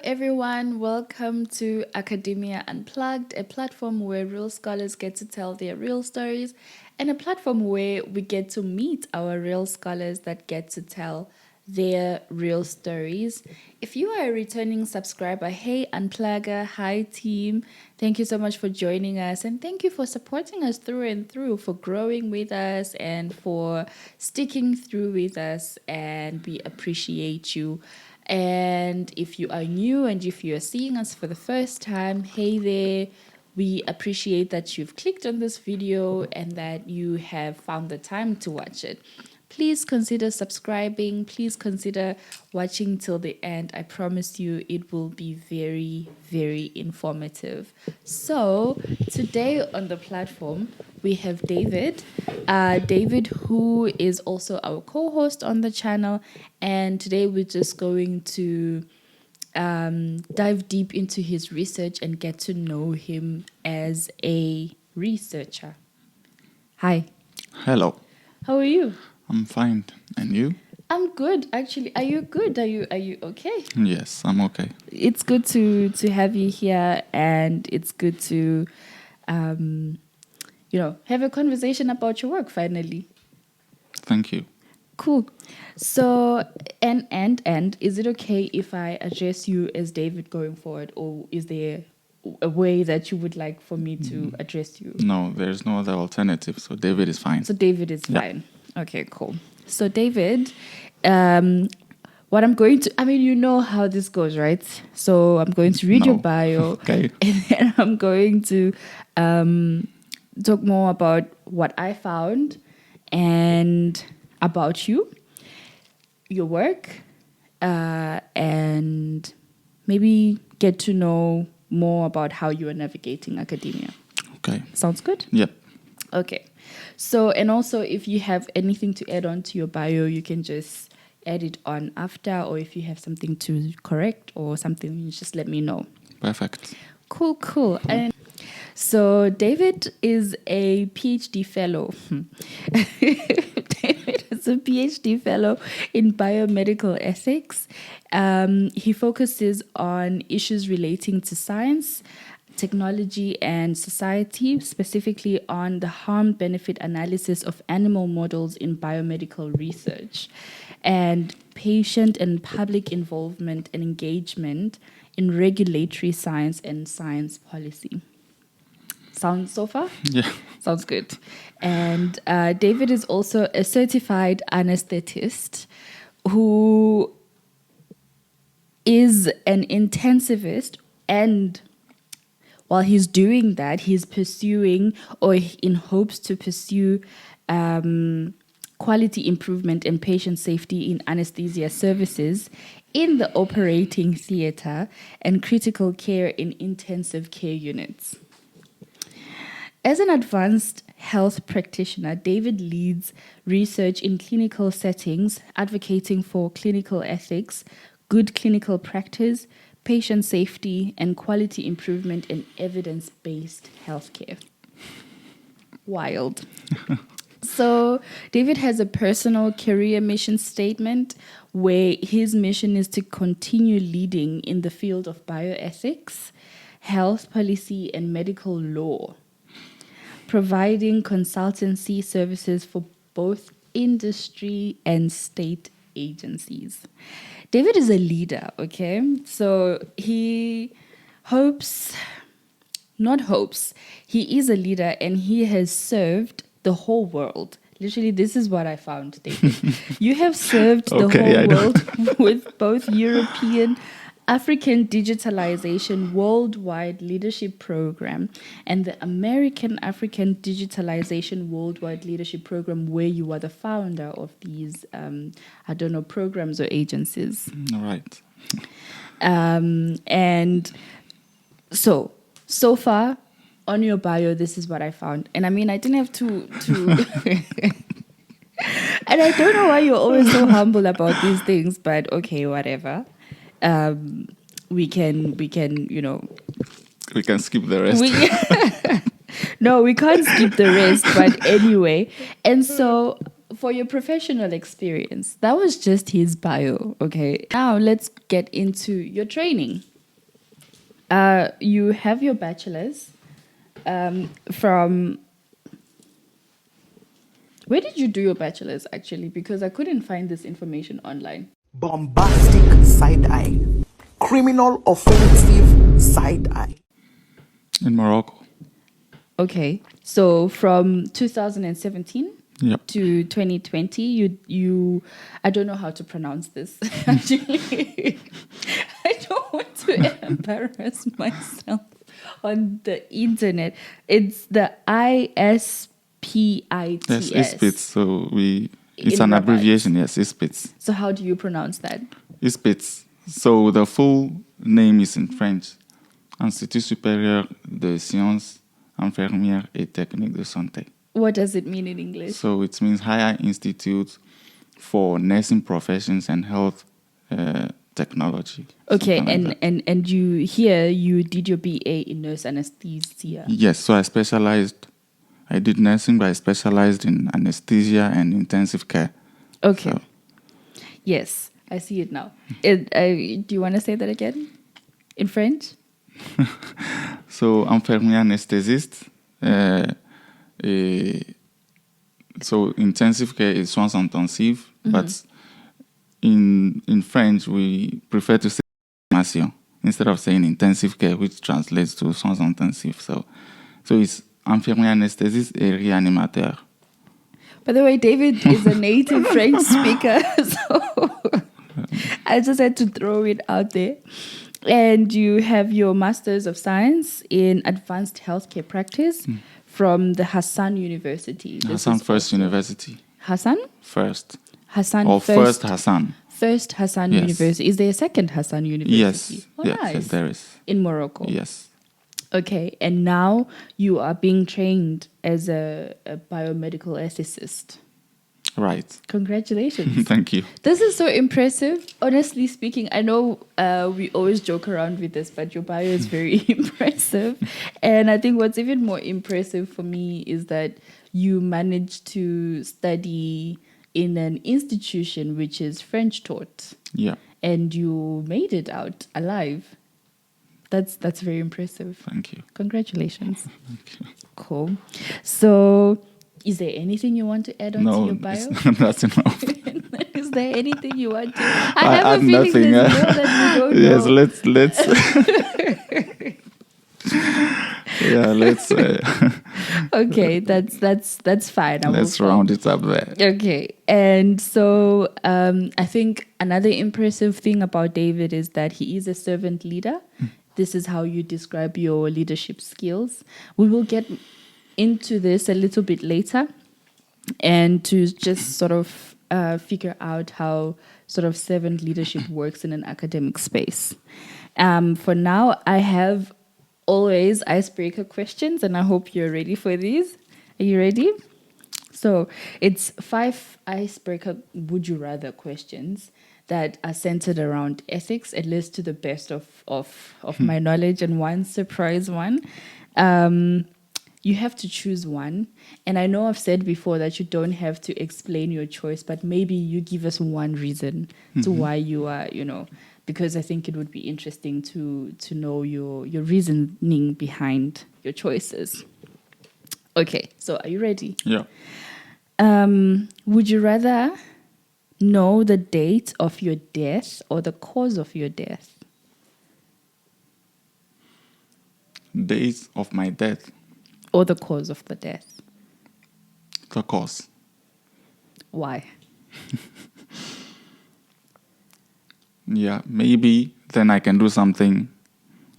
everyone. Welcome to Academia Unplugged, a platform where real scholars get to tell their real stories, and a platform where we get to meet our real scholars that get to tell their real stories. If you are a returning subscriber, hey Unplugger, hi team. Thank you so much for joining us, and thank you for supporting us through and through, for growing with us and for sticking through with us, and we appreciate you. And if you are new and if you are seeing us for the first time, hey there. We appreciate that you've clicked on this video and that you have found the time to watch it. Please consider subscribing. Please consider watching till the end. I promise you it will be very, very informative. So today on the platform, we have David. David, who is also our co-host on the channel. And today we're just going to dive deep into his research and get to know him as a researcher. Hi. Hello. How are you? I'm fine. And you? I'm good, actually. Are you good? Are you okay? Yes, I'm okay. It's good to have you here, and it's good to have a conversation about your work finally. Thank you. Cool. So, and is it okay if I address you as David going forward, or is there a way that you would like for me to address you? No, there's no other alternative, so David is fine. So David is fine. Okay, cool. So David, what I'm going to, you know how this goes, right? So I'm going to read your bio. Okay. And then I'm going to talk more about what I found and about you, your work, and maybe get to know more about how you are navigating academia. Okay. Sounds good? Yep. Okay. So, and also if you have anything to add on to your bio, you can just add it on after, or if you have something to correct or something, you just let me know. Perfect. Cool. And so David is a PhD fellow. David is a PhD fellow in biomedical ethics. He focuses on issues relating to science, technology, and society, specifically on the harm-benefit analysis of animal models in biomedical research, and patient and public involvement and engagement in regulatory science and science policy. Sounds so far? Yeah. Sounds good. And David is also a certified anaesthetist who is an intensivist, and while he's doing that, he's pursuing, or in hopes to pursue, quality improvement and patient safety in anesthesia services in the operating theater and critical care in intensive care units. As an advanced health practitioner, David leads research in clinical settings, advocating for clinical ethics, good clinical practice, patient safety, and quality improvement in evidence-based healthcare. Wild. So David has a personal career mission statement where his mission is to continue leading in the field of bioethics, health policy, and medical law, providing consultancy services for both industry and state agencies. David is a leader, okay? So he he is a leader, and he has served the whole world. Literally, this is what I found, David. You have served the whole world with both European African Digitalization Worldwide Leadership Program and the American African Digitalization Worldwide Leadership Program, where you are the founder of these, programs or agencies. All right. And so far on your bio, this is what I found. And I didn't have to and I don't know why you're always so humble about these things, but okay, whatever. We can We can skip the rest. No, we can't skip the rest, but anyway. And so for your professional experience, that was just his bio, okay? Now let's get into your training. You have your bachelor's from. Where did you do your bachelor's actually? Because I couldn't find this information online. Bombastic side eye. Criminal offensive side eye. In Morocco. Okay, so from 2017 Yep. to 2020, you I don't know how to pronounce this actually. I don't want to embarrass myself on the internet. It's the ISPITS. Yes, ISPITS. So it's In an Rabat. abbreviation. Yes, ISPITS. So how do you pronounce that? ISPITS. So the full name is in French. Institut Supérieur de Sciences Infirmières et Techniques de Santé. What does it mean in English? So it means Higher Institute for Nursing Professions and Health Technology. Okay, something like that. and you did your BA in nurse anesthesia. Yes, so I did nursing, but I specialized in anesthesia and intensive care. Okay. So, Yes, I see it now. Do you want to say that again in French? so infirmier anesthésiste. So intensive care is soins intensifs, but in French we prefer to say réanimation instead of saying intensive care, which translates to soins intensifs. So it's infirmier anesthésiste et réanimateur. By the way, David is a native French speaker, so I just had to throw it out there. And you have your Master's of Science in Advanced Healthcare Practice from the Hassan University. This Hassan is First also- University. Hassan? First. Hassan Or first Hassan. First Hassan Yes. University. Is there a second Hassan University? Yes. Oh, Yes, nice. yes, there is. In Morocco. Yes. Okay, and now you are being trained as a biomedical ethicist. Right. Congratulations. Thank you. This is so impressive. Honestly speaking, I know we always joke around with this, but your bio is very impressive. And I think what's even more impressive for me is that you managed to study in an institution which is French taught, Yeah. and you made it out alive. That's very impressive. Thank you. Congratulations. Thank you. Cool. So, is there anything you want to add on to No, your bio? that's enough. Is there anything you want to? I I have add a feeling nothing, there's more that you don't Yes, know. let's. Yeah, let's. Okay, that's fine. I will Let's stop. round it up there. Okay, and so I think another impressive thing about David is that he is a servant leader. This is how you describe your leadership skills. We will get into this a little bit later, and to just sort of figure out how sort of servant leadership works in an academic space. For now, I have always icebreaker questions, and I hope you're ready for these. Are you ready? So it's 5 icebreaker would you rather questions that are centered around ethics, at least to the best of my knowledge, and one surprise one. You have to choose one. And I know I've said before that you don't have to explain your choice, but maybe you give us one reason to why you are, because I think it would be interesting to know your reasoning behind your choices. Okay, so are you ready? Yeah. Would you rather know the date of your death or the cause of your death? Days of my death. Or the cause of the death? The cause. Why? Yeah, maybe then I can do something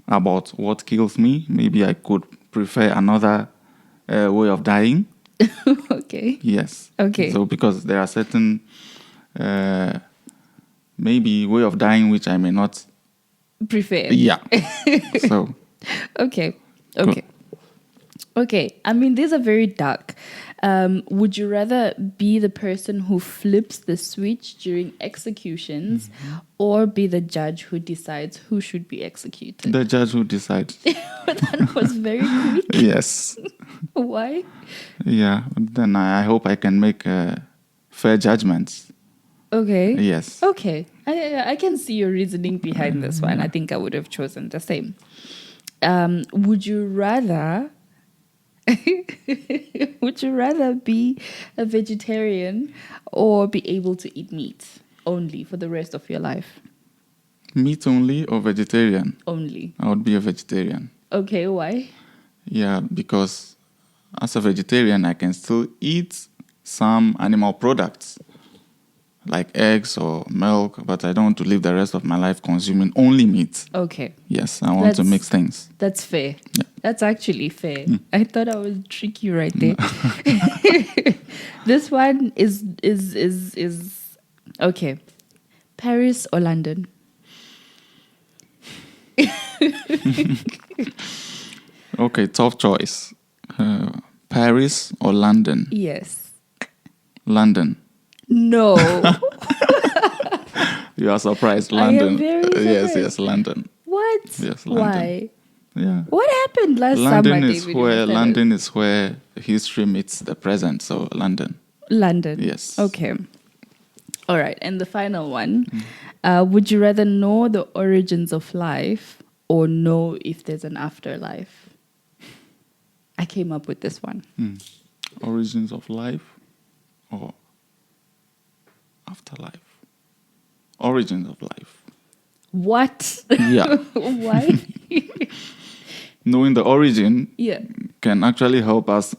about what kills me. Maybe I could prefer another way of dying. Okay. Yes. Okay. So because there are certain maybe way of dying which I may not. Prefer. Yeah. So. Okay. Okay. Okay. I mean, these are very dark. Would you rather be the person who flips the switch during executions or be the judge who decides who should be executed? The judge who decides. That was very quick. Yes. Why? Yeah. Then I hope I can make fair judgments. Okay. Yes. Okay. I can see your reasoning behind this one. I think I would have chosen the same. Would you rather be a vegetarian or be able to eat meat only for the rest of your life? Meat only or vegetarian? Only. I would be a vegetarian. Okay, why? Yeah, because as a vegetarian, I can still eat some animal products like eggs or milk, but I don't want to live the rest of my life consuming only meat. Okay. Yes, I want to mix things. That's fair. Yeah. That's actually fair. I thought I was tricky right there. This one is okay. Paris or London? Okay, tough choice. Paris or London? Yes. London. No. You are surprised. I am London. very surprised. Yes, London. What? Yes, London. Why? Yeah. What happened last London summer, is David? where London is where history meets the present. So London. London. Yes. Okay. All right. And the final one. Would you rather know the origins of life or know if there's an afterlife? I came up with this one. Origins of life or afterlife? Origins of life. What? Yeah. Why? Knowing the origin Yeah. can actually help us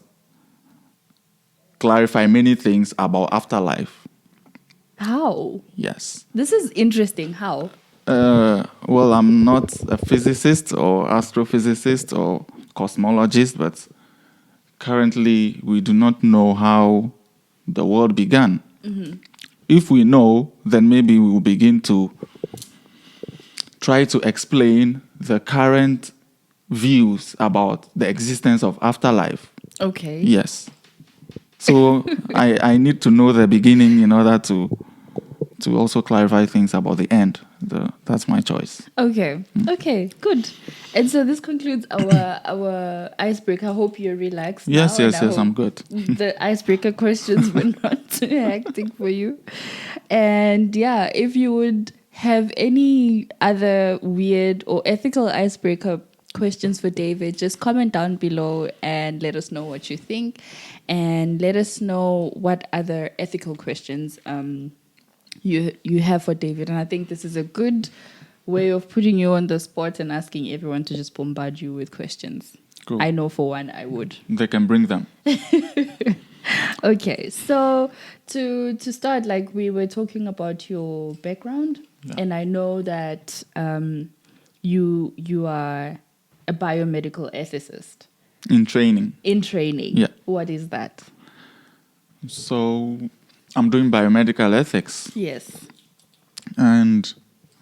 clarify many things about afterlife. How? Yes. This is interesting. How? Well, I'm not a physicist or astrophysicist or cosmologist, but currently we do not know how the world began. If we know, then maybe we will begin to try to explain the current views about the existence of afterlife. Okay. Yes. So I need to know the beginning in order to also clarify things about the end. That's my choice. Okay. Okay. Good. And so this concludes our icebreaker. I hope you're relaxed. Yes, now, yes, and I yes. hope I'm good. The icebreaker questions were not too hectic for you. And yeah, if you would have any other weird or ethical icebreaker questions for David, just comment down below and let us know what you think, and let us know what other ethical questions you have for David. And I think this is a good way of putting you on the spot and asking everyone to just bombard you with questions. Cool. I know for one I would. They can bring them. Okay, so to start, like we were talking about your background, and I know that you are a biomedical ethicist. In training. In training. Yeah. What is that? So I'm doing biomedical ethics. Yes. And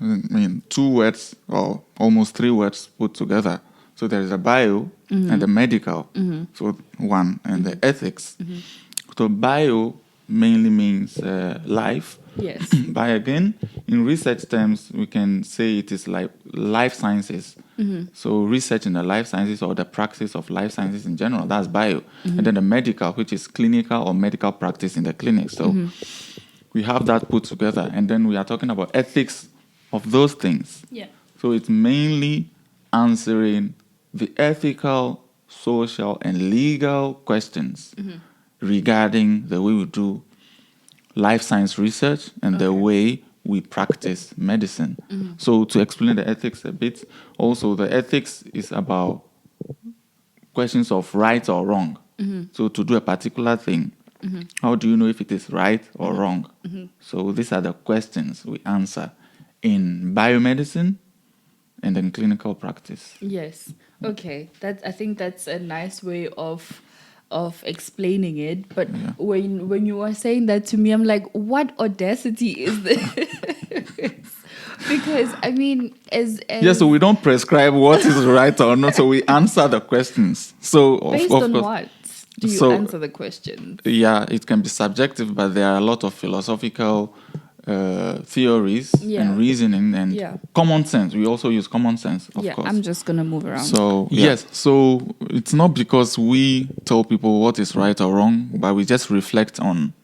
I mean, 2 words or almost 3 words put together. So there is a bio and the medical. So one, and the ethics. So bio mainly means life. Yes. By again, in research terms, we can say it is like life sciences. So research in the life sciences or the practice of life sciences in general, that's bio. And then the medical, which is clinical or medical practice in the clinic. So we have that put together. And then we are talking about ethics of those things. Yeah. So it's mainly answering the ethical, social, and legal questions regarding the way we do life science research and the way we practice medicine. So to explain the ethics a bit, also the ethics is about questions of right or wrong. So to do a particular thing, how do you know if it is right or wrong? So these are the questions we answer in biomedicine and in clinical practice. Yes. Okay. I think that's a nice way of explaining it. But when you were saying that to me, I'm like, what audacity is this? Because I mean, as so we don't prescribe what is right or not. So we answer the questions. So based of on course, what do you answer the question? Yeah, it can be subjective, but there are a lot of philosophical theories and reasoning and common sense. We also use common sense, of course. I'm just gonna move around. So yes, so it's not because we tell people what is right or wrong, but we just reflect on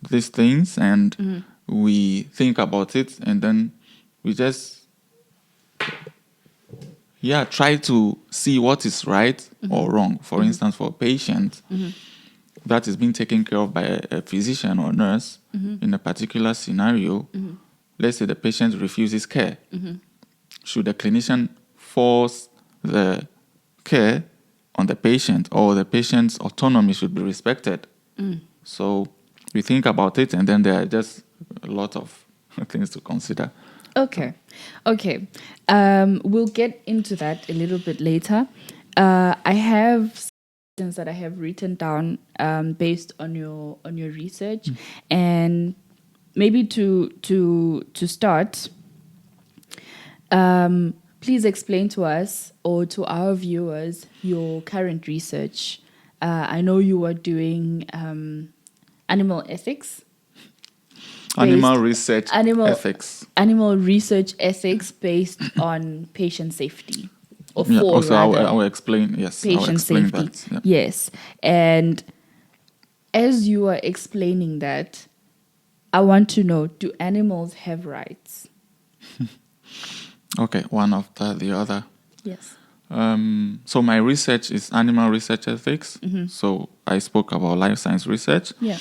these things and we think about it, and then we just try to see what is right or wrong. For instance, for a patient that is being taken care of by a physician or nurse in a particular scenario, let's say the patient refuses care. Should the clinician force the care on the patient, or the patient's autonomy should be respected? So we think about it, and then there are just a lot of things to consider. Okay. We'll get into that a little bit later. I have questions that I have written down based on your research, and maybe to start, please explain to us or to our viewers your current research. I know you are doing animal ethics. Animal research ethics. Animal research ethics based on patient safety. Or Yeah, for also rather, I will explain. Yes, I will patient explain safety. that. Yeah. Yes. And as you are explaining that, I want to know, do animals have rights? Okay, one after the other. Yes. So my research is animal research ethics. So I spoke about life science research. Yeah.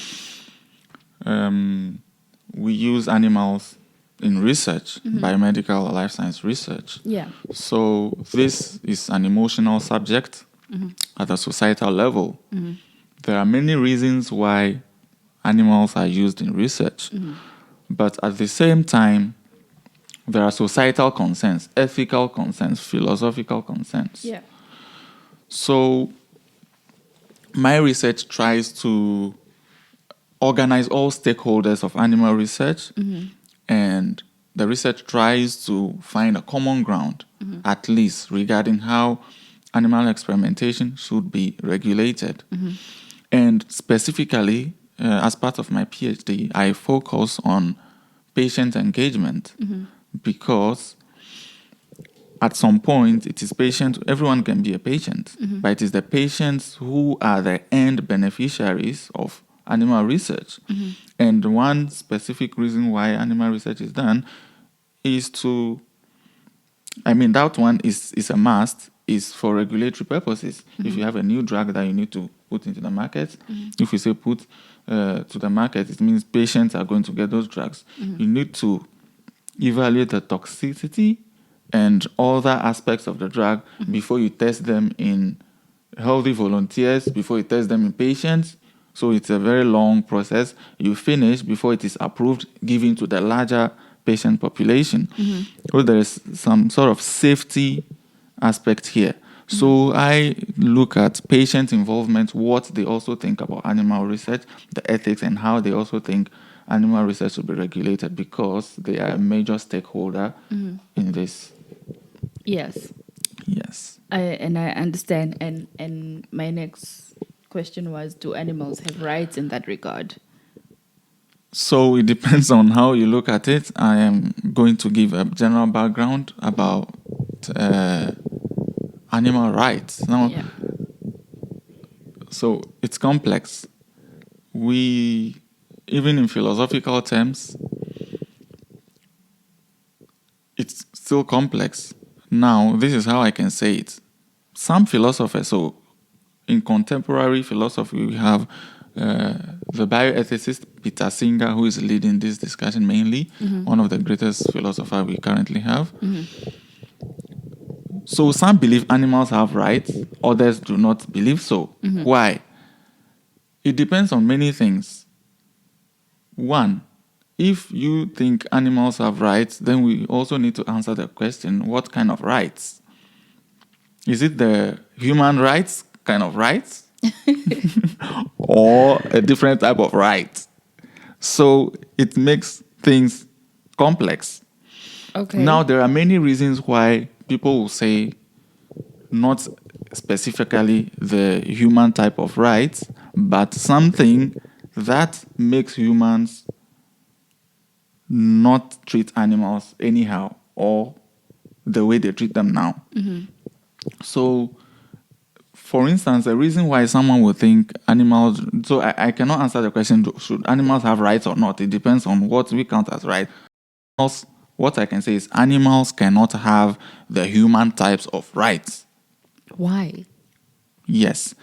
We use animals in research, biomedical life science research. Yeah. So this is an emotional subject at a societal level. There are many reasons why animals are used in research, but at the same time, there are societal concerns, ethical concerns, philosophical concerns. Yeah. So my research tries to organize all stakeholders of animal research, and the research tries to find a common ground, at least regarding how animal experimentation should be regulated. And specifically, as part of my PhD, I focus on patient engagement because at some point it is everyone can be a patient, but it is the patients who are the end beneficiaries of animal research. And one specific reason why animal research is done is that one is a must, is for regulatory purposes. If you have a new drug that you need to put into the market, if we say put to the market, it means patients are going to get those drugs. You need to evaluate the toxicity and other aspects of the drug before you test them in healthy volunteers, before you test them in patients. So it's a very long process. You finish before it is approved, given to the larger patient population. So there is some sort of safety aspect here. So I look at patient involvement, what they also think about animal research, the ethics, and how they also think animal research should be regulated, because they are a major stakeholder in this. Yes. Yes. I understand. And my next question was, do animals have rights in that regard? So it depends on how you look at it. I am going to give a general background about animal rights. Now, so it's complex. Even in philosophical terms, it's still complex. Now, this is how I can say it. Some philosophers, so in contemporary philosophy, we have the bioethicist Peter Singer, who is leading this discussion mainly, one of the greatest philosophers we currently have. So some believe animals have rights, others do not believe so. Why? It depends on many things. One, if you think animals have rights, then we also need to answer the question, what kind of rights? Is it the human rights kind of rights? Or a different type of right? So it makes things complex. Okay. Now, there are many reasons why people will say not specifically the human type of rights, but something that makes humans not treat animals anyhow or the way they treat them now. So for instance, the reason why someone would think animals, so I cannot answer the question, should animals have rights or not? It depends on what we count as right. What I can say is animals cannot have the human types of rights. Why? Yes.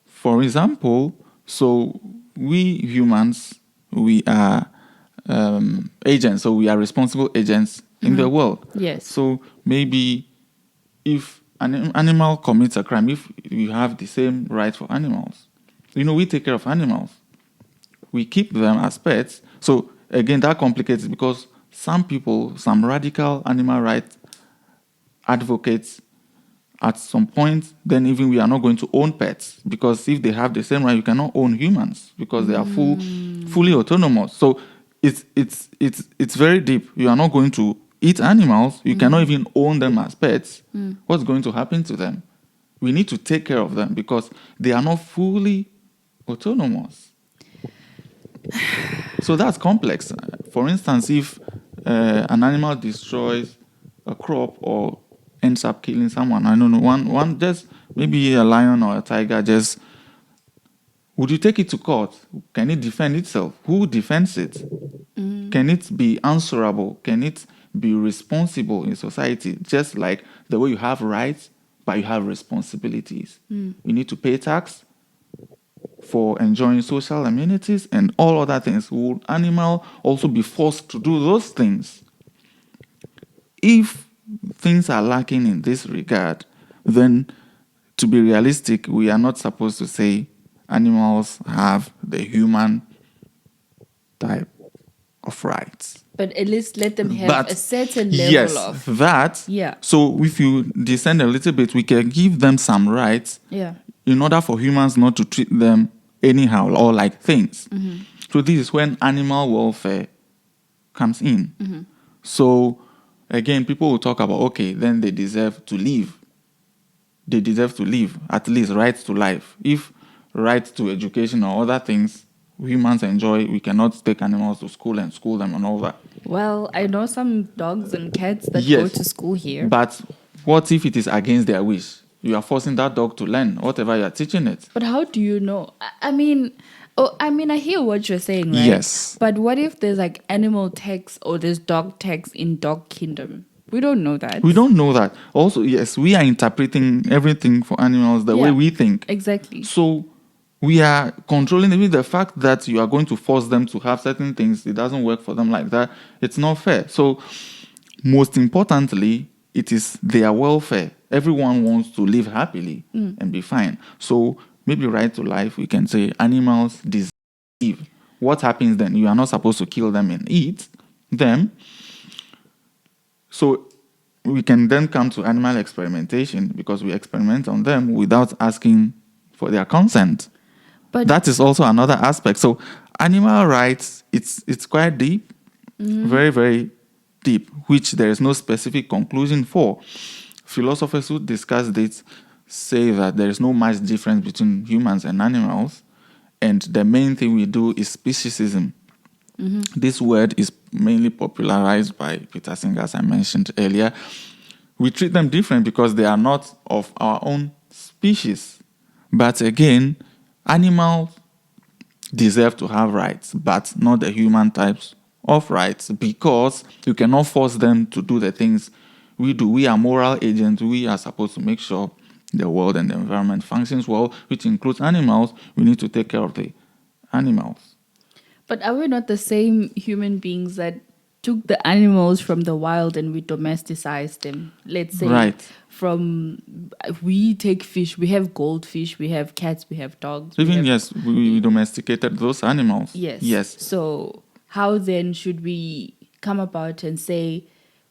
For example, so we humans, we are agents, so we are responsible agents in the world. Yes. So maybe if an animal commits a crime, if you have the same right for animals, we take care of animals. We keep them as pets. So again, that complicates it because some people, some radical animal rights advocates, at some point, then even we are not going to own pets because if they have the same right, you cannot own humans because they are fully autonomous. So it's very deep. You are not going to eat animals. You cannot even own them as pets. What's going to happen to them? We need to take care of them because they are not fully autonomous. So that's complex. For instance, if an animal destroys a crop or ends up killing someone, I don't know, one just maybe a lion or a tiger, just would you take it to court? Can it defend itself? Who defends it? Can it be answerable? Can it be responsible in society? Just like the way you have rights, but you have responsibilities. You need to pay tax for enjoying social amenities and all other things. Would animal also be forced to do those things? If things are lacking in this regard, then to be realistic, we are not supposed to say animals have the human type of rights. But at least let them have But a certain level yes, of... that. Yeah. So if you descend a little bit, we can give them some rights in order for humans not to treat them anyhow or like things. So this is when animal welfare comes in. So again, people will talk about, okay, then they deserve to live. They deserve to live, at least rights to life. If rights to education or other things humans enjoy, we cannot take animals to school and school them and all that. Well, I know some dogs and cats that Yes, go to school here. But what if it is against their wish? You are forcing that dog to learn whatever you are teaching it. But how do you know? I mean, I hear what you're saying, right? Yes. But what if there's like animal tax or there's dog tax in Dog Kingdom? We don't know that. We don't know that. Also, yes, we are interpreting everything for animals the way we think. Exactly. So we are controlling even the fact that you are going to force them to have certain things. It doesn't work for them like that. It's not fair. So most importantly, it is their welfare. Everyone wants to live happily and be fine. So maybe right to life, we can say animals deserve to live. What happens then? You are not supposed to kill them and eat them. So we can then come to animal experimentation because we experiment on them without asking for their consent. But that is also another aspect. So animal rights, it's quite deep, very, very deep, which there is no specific conclusion for. Philosophers who discuss this say that there is no much difference between humans and animals, and the main thing we do is speciesism. This word is mainly popularized by Peter Singer, as I mentioned earlier. We treat them different because they are not of our own species. But again, animals deserve to have rights, but not the human types of rights, because you cannot force them to do the things we do. We are moral agents. We are supposed to make sure the world and the environment functions well, which includes animals. We need to take care of the animals. But are we not the same human beings that took the animals from the wild and we domesticized them? Let's say we take fish, we have goldfish, we have cats, we have dogs. We domesticated those animals. Yes. So how then should we come about and say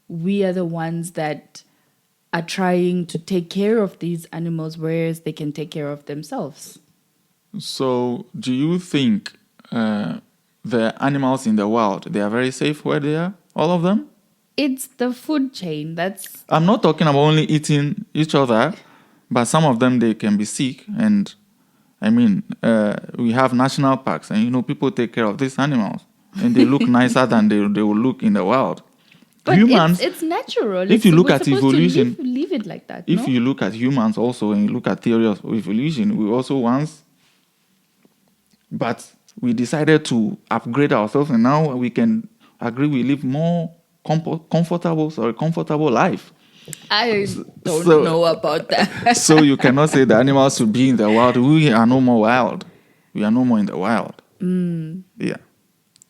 we are the ones that are trying to take care of these animals, whereas they can take care of themselves? So do you think the animals in the wild, they are very safe where they are? All of them? It's the food chain. I'm not talking about only eating each other, but some of them, they can be sick. And I mean, we have national parks and, people take care of these animals and they look nicer than they will look in the wild. But humans, it's natural. if you look we're at supposed evolution, to leave it like that. if no? you look at humans also and you look at theory of evolution, we also once, but we decided to upgrade ourselves, and now we can agree we live more comfortable life. I don't So- know about that. So you cannot say the animals should be in the wild. We are no more wild. We are no more in the wild. Yeah.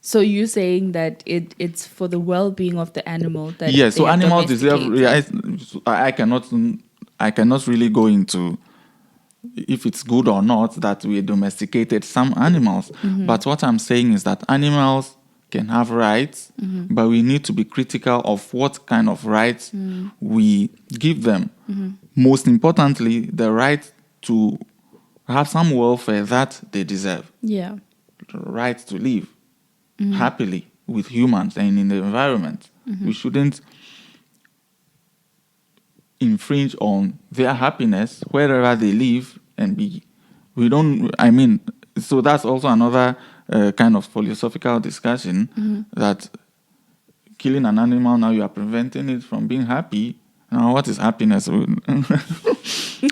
So you're saying that it's for the well-being of the animal that Yes. So they are animals deserve. domesticated. I cannot really go into if it's good or not that we domesticated some animals. But what I'm saying is that animals can have rights, but we need to be critical of what kind of rights we give them. Most importantly, the right to have some welfare that they deserve. Yeah. The right to live happily with humans and in the environment. We shouldn't infringe on their happiness wherever they live and be. So that's also another kind of philosophical discussion that killing an animal, now you are preventing it from being happy. Now, what is happiness?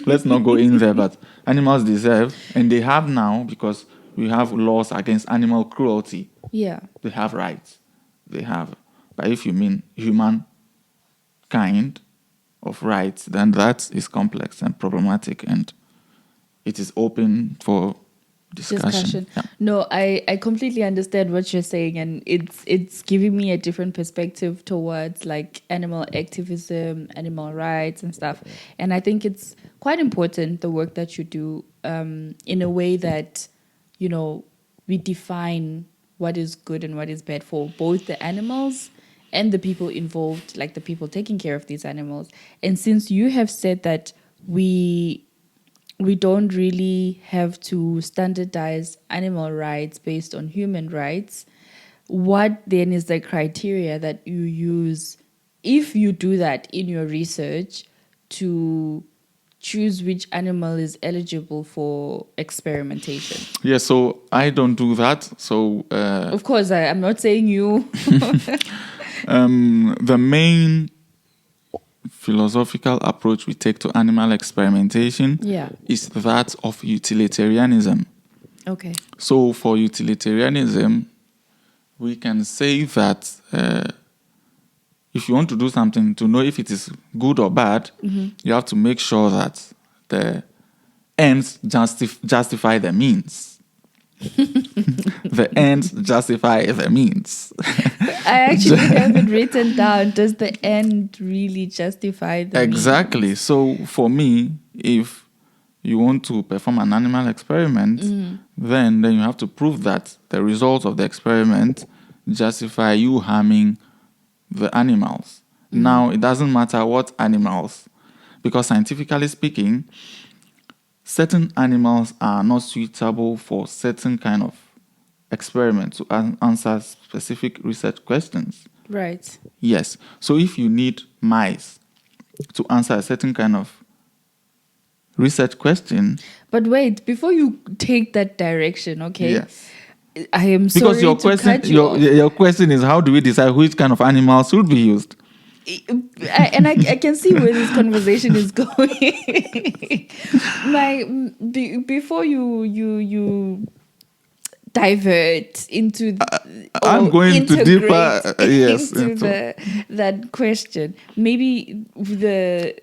Let's not go in there, but animals deserve, and they have now, because we have laws against animal cruelty. Yeah. They have rights. They have. But if you mean human kind of rights, then that is complex and problematic, and it is open for discussion. Yeah. No, I completely understand what you're saying, and it's giving me a different perspective towards like animal activism, animal rights and stuff. And I think it's quite important, the work that you do, in a way that, you know, we define what is good and what is bad for both the animals and the people involved, like the people taking care of these animals. And since you have said that we don't really have to standardize animal rights based on human rights, what then is the criteria that you use, if you do that in your research, to choose which animal is eligible for experimentation? Yeah, so I don't do that. So Of course, I'm not saying you. the main philosophical approach we take to animal experimentation is that of utilitarianism. Okay. So for utilitarianism, we can say that if you want to do something, to know if it is good or bad, you have to make sure that the ends justify the means. The ends justify the means. I actually have it written down. Does the end really justify the Exactly. means? So for me, if you want to perform an animal experiment, then you have to prove that the results of the experiment justify you harming the animals. Now, it doesn't matter what animals, because scientifically speaking, certain animals are not suitable for certain kind of experiments to answer specific research questions. Right. Yes. So if you need mice to answer a certain kind of research question. But wait, before you take that direction, okay? Yes. I am sorry Because your to question, cut you off. your question is, how do we decide which kind of animals should be used? I can see where this conversation is going. Before you divert into I'm going to deeper. Yes, into that question. Maybe the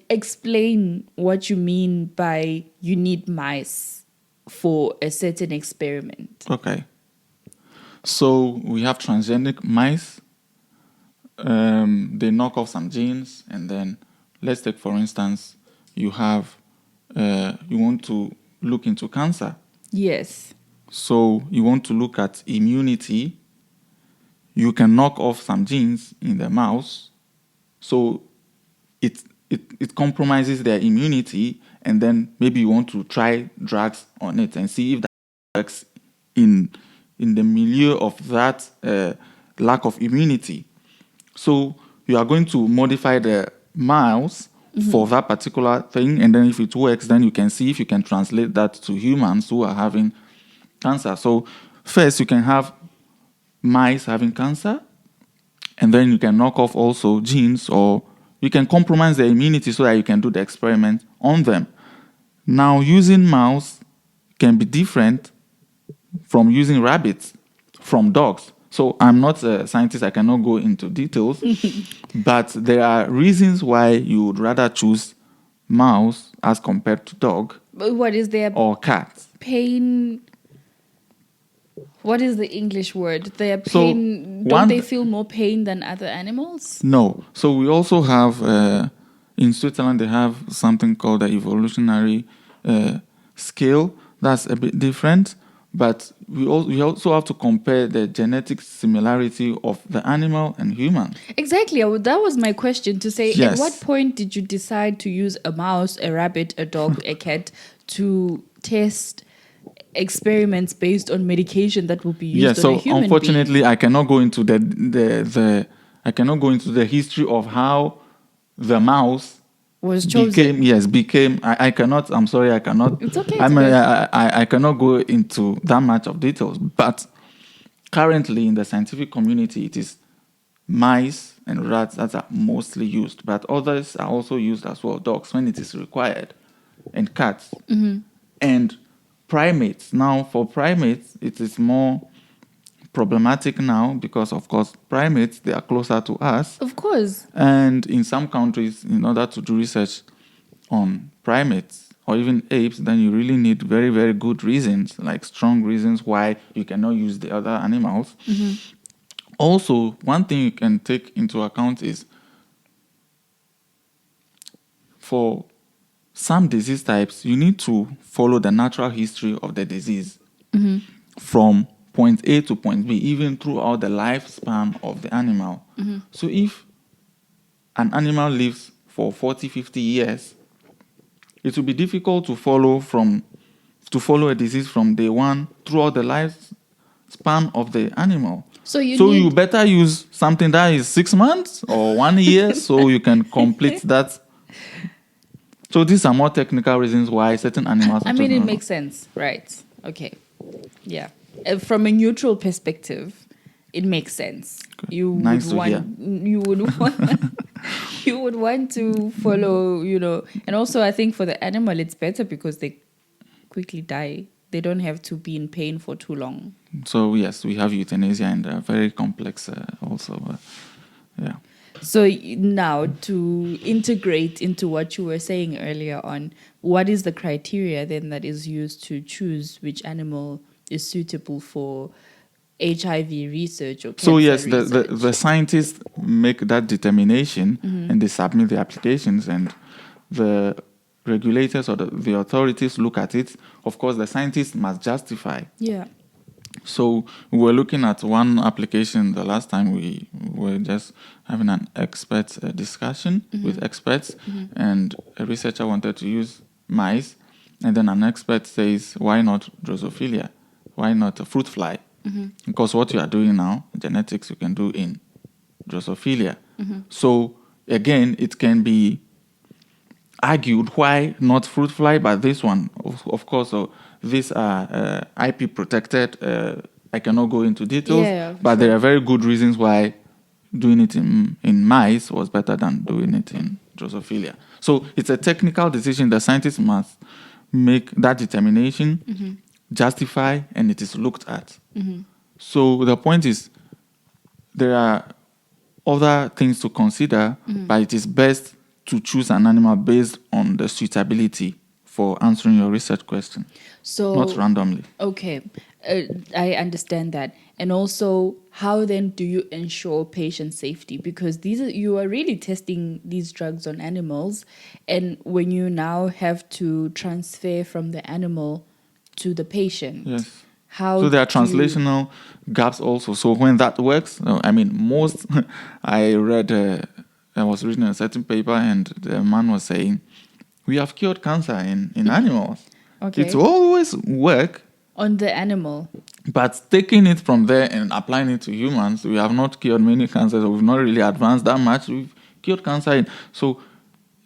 explain what you mean by you need mice for a certain experiment. Okay. So we have transgenic mice. They knock off some genes, and then let's take, for instance, you want to look into cancer. Yes. So you want to look at immunity. You can knock off some genes in the mouse, so it compromises their immunity, and then maybe you want to try drugs on it and see if that works in the milieu of that lack of immunity. So you are going to modify the mouse for that particular thing, and then if it works, then you can see if you can translate that to humans who are having cancer. So first you can have mice having cancer, And then you can knock off also genes, or you can compromise their immunity so that you can do the experiment on them. Now, using mouse can be different from using rabbits, from dogs. So I'm not a scientist, I cannot go into details, but there are reasons why you would rather choose mouse as compared to dog But what is their or cat. pain? What is the English word? Their So, pain, don't they feel more pain than other animals? No. So we also have, in Switzerland, they have something called the evolutionary scale. That's a bit different. But we also have to compare the genetic similarity of the animal and human. Exactly. That was my question, to say, Yes. at what point did you decide to use a mouse, a rabbit, a dog, a cat to test experiments based on medication that will be used on a human unfortunately, being? I cannot go into I cannot go into the history of how the mouse Was chosen. became. I cannot. I'm sorry, I cannot. It's okay, I it's mean, okay. I cannot go into that much of details. But currently, in the scientific community, it is mice and rats that are mostly used. But others are also used as well. Dogs when it is required, and cats, and primates. Now, for primates, it is more problematic now because, of course, primates, they are closer to us. Of course. And in some countries, in order to do research on primates or even apes, then you really need very, very good reasons, like strong reasons why you cannot use the other animals. Also, one thing you can take into account is for some disease types, you need to follow the natural history of the disease from point A to point B, even throughout the lifespan of the animal. So if an animal lives for 40, 50 years, it will be difficult to follow a disease from day one throughout the lifespan of the animal. So you better use something that is 6 months or 1 year so you can complete that. So these are more technical reasons why certain animals are I mean, it chosen. makes sense, right? Okay. Yeah. From a neutral perspective, it makes sense. You Nice would to want, hear. you would want, you would want to follow, and also I think for the animal it's better because they quickly die. They don't have to be in pain for too long. So yes, we have euthanasia and very complex also. Yeah. So now to integrate into what you were saying earlier on, what is the criteria then that is used to choose which animal is suitable for HIV research or cancer So yes, research? the scientists make that determination and they submit the applications, and the regulators or the authorities look at it. Of course, the scientists must justify. Yeah. So we were looking at one application the last time. We were just having an expert discussion with experts, and a researcher wanted to use mice, and then an expert says, why not Drosophila? Why not a fruit fly? Because what you are doing now, genetics, you can do in Drosophila. So again, it can be argued why not fruit fly, but this one, of course, these are IP protected. I cannot go into details, but there are very good reasons why doing it in mice was better than doing it in Drosophila. So it's a technical decision. The scientists must make that determination, justify, and it is looked at. So the point is, there are other things to consider, but it is best to choose an animal based on the suitability for answering your research question, not randomly. Okay, I understand that. And also, how then do you ensure patient safety? Because you are really testing these drugs on animals, and when you now have to transfer from the animal to the patient, yes. how So there are translational gaps also. So when that works, I was reading a certain paper, and the man was saying, we have cured cancer in animals. Okay. It will always work. On the animal. But taking it from there and applying it to humans, we have not cured many cancers. We've not really advanced that much. We've cured cancer. So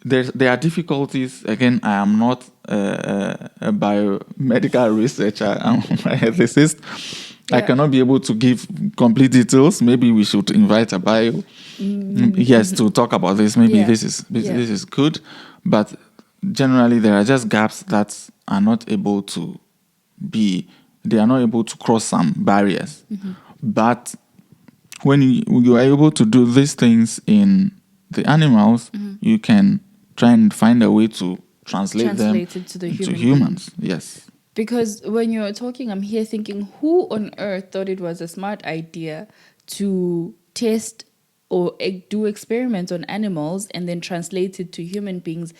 there are difficulties. Again, I am not a biomedical researcher. I'm a ethicist. I cannot be able to give complete details. Maybe we should invite a bio, yes, to talk about this. Maybe Yeah. this is good, but generally there are just gaps that are not able to they are not able to cross some barriers. But when you are able to do these things in the animals, you can try and find a way to translate them Translate it to the into human humans. Yes. Because when you're talking, I'm here thinking, who on earth thought it was a smart idea to test or do experiments on animals and then translate it to human beings?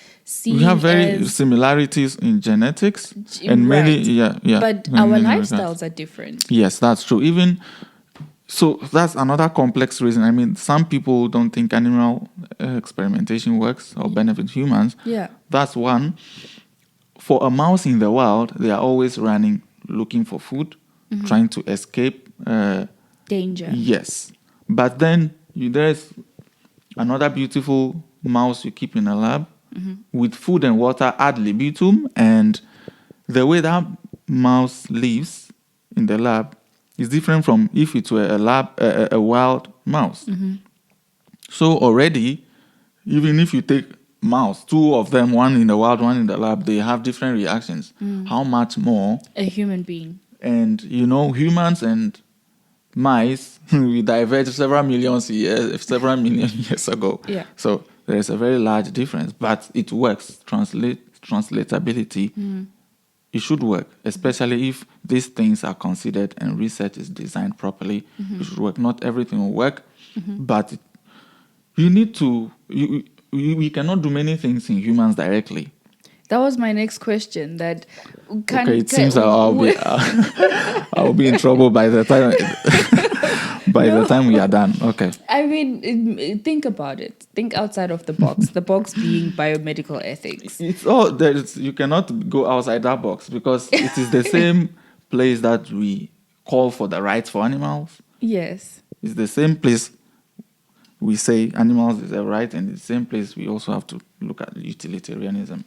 We have very as similarities in genetics and right. many, yeah. But in our many lifestyles regards. are different. Yes, that's true. Even so, that's another complex reason. I mean, some people don't think animal experimentation works or benefits humans. Yeah. That's one. For a mouse in the wild, they are always running, looking for food, trying to escape. Danger. Yes. But then there's another beautiful mouse you keep in a lab with food and water ad libitum, and the way that mouse lives in the lab is different from if it were a wild mouse. So already, even if you take mouse, two of them, one in the wild, one in the lab, they have different reactions. How much more? A human being. And humans and mice we diverged several million years ago. Yeah. So there is a very large difference, but it works. Translatability. It should work, especially if these things are considered and research is designed properly. It should work. Not everything will work, but you need to. We cannot do many things in humans directly. That was my next question. That It seems I'll be in trouble by the time the time we are done. Okay. I mean, think about it. Think outside of the box. The box being biomedical ethics. It's all you cannot go outside that box because it is the same place that we call for the rights for animals. Yes. It's the same place we say animals is a right, and it's the same place we also have to look at utilitarianism.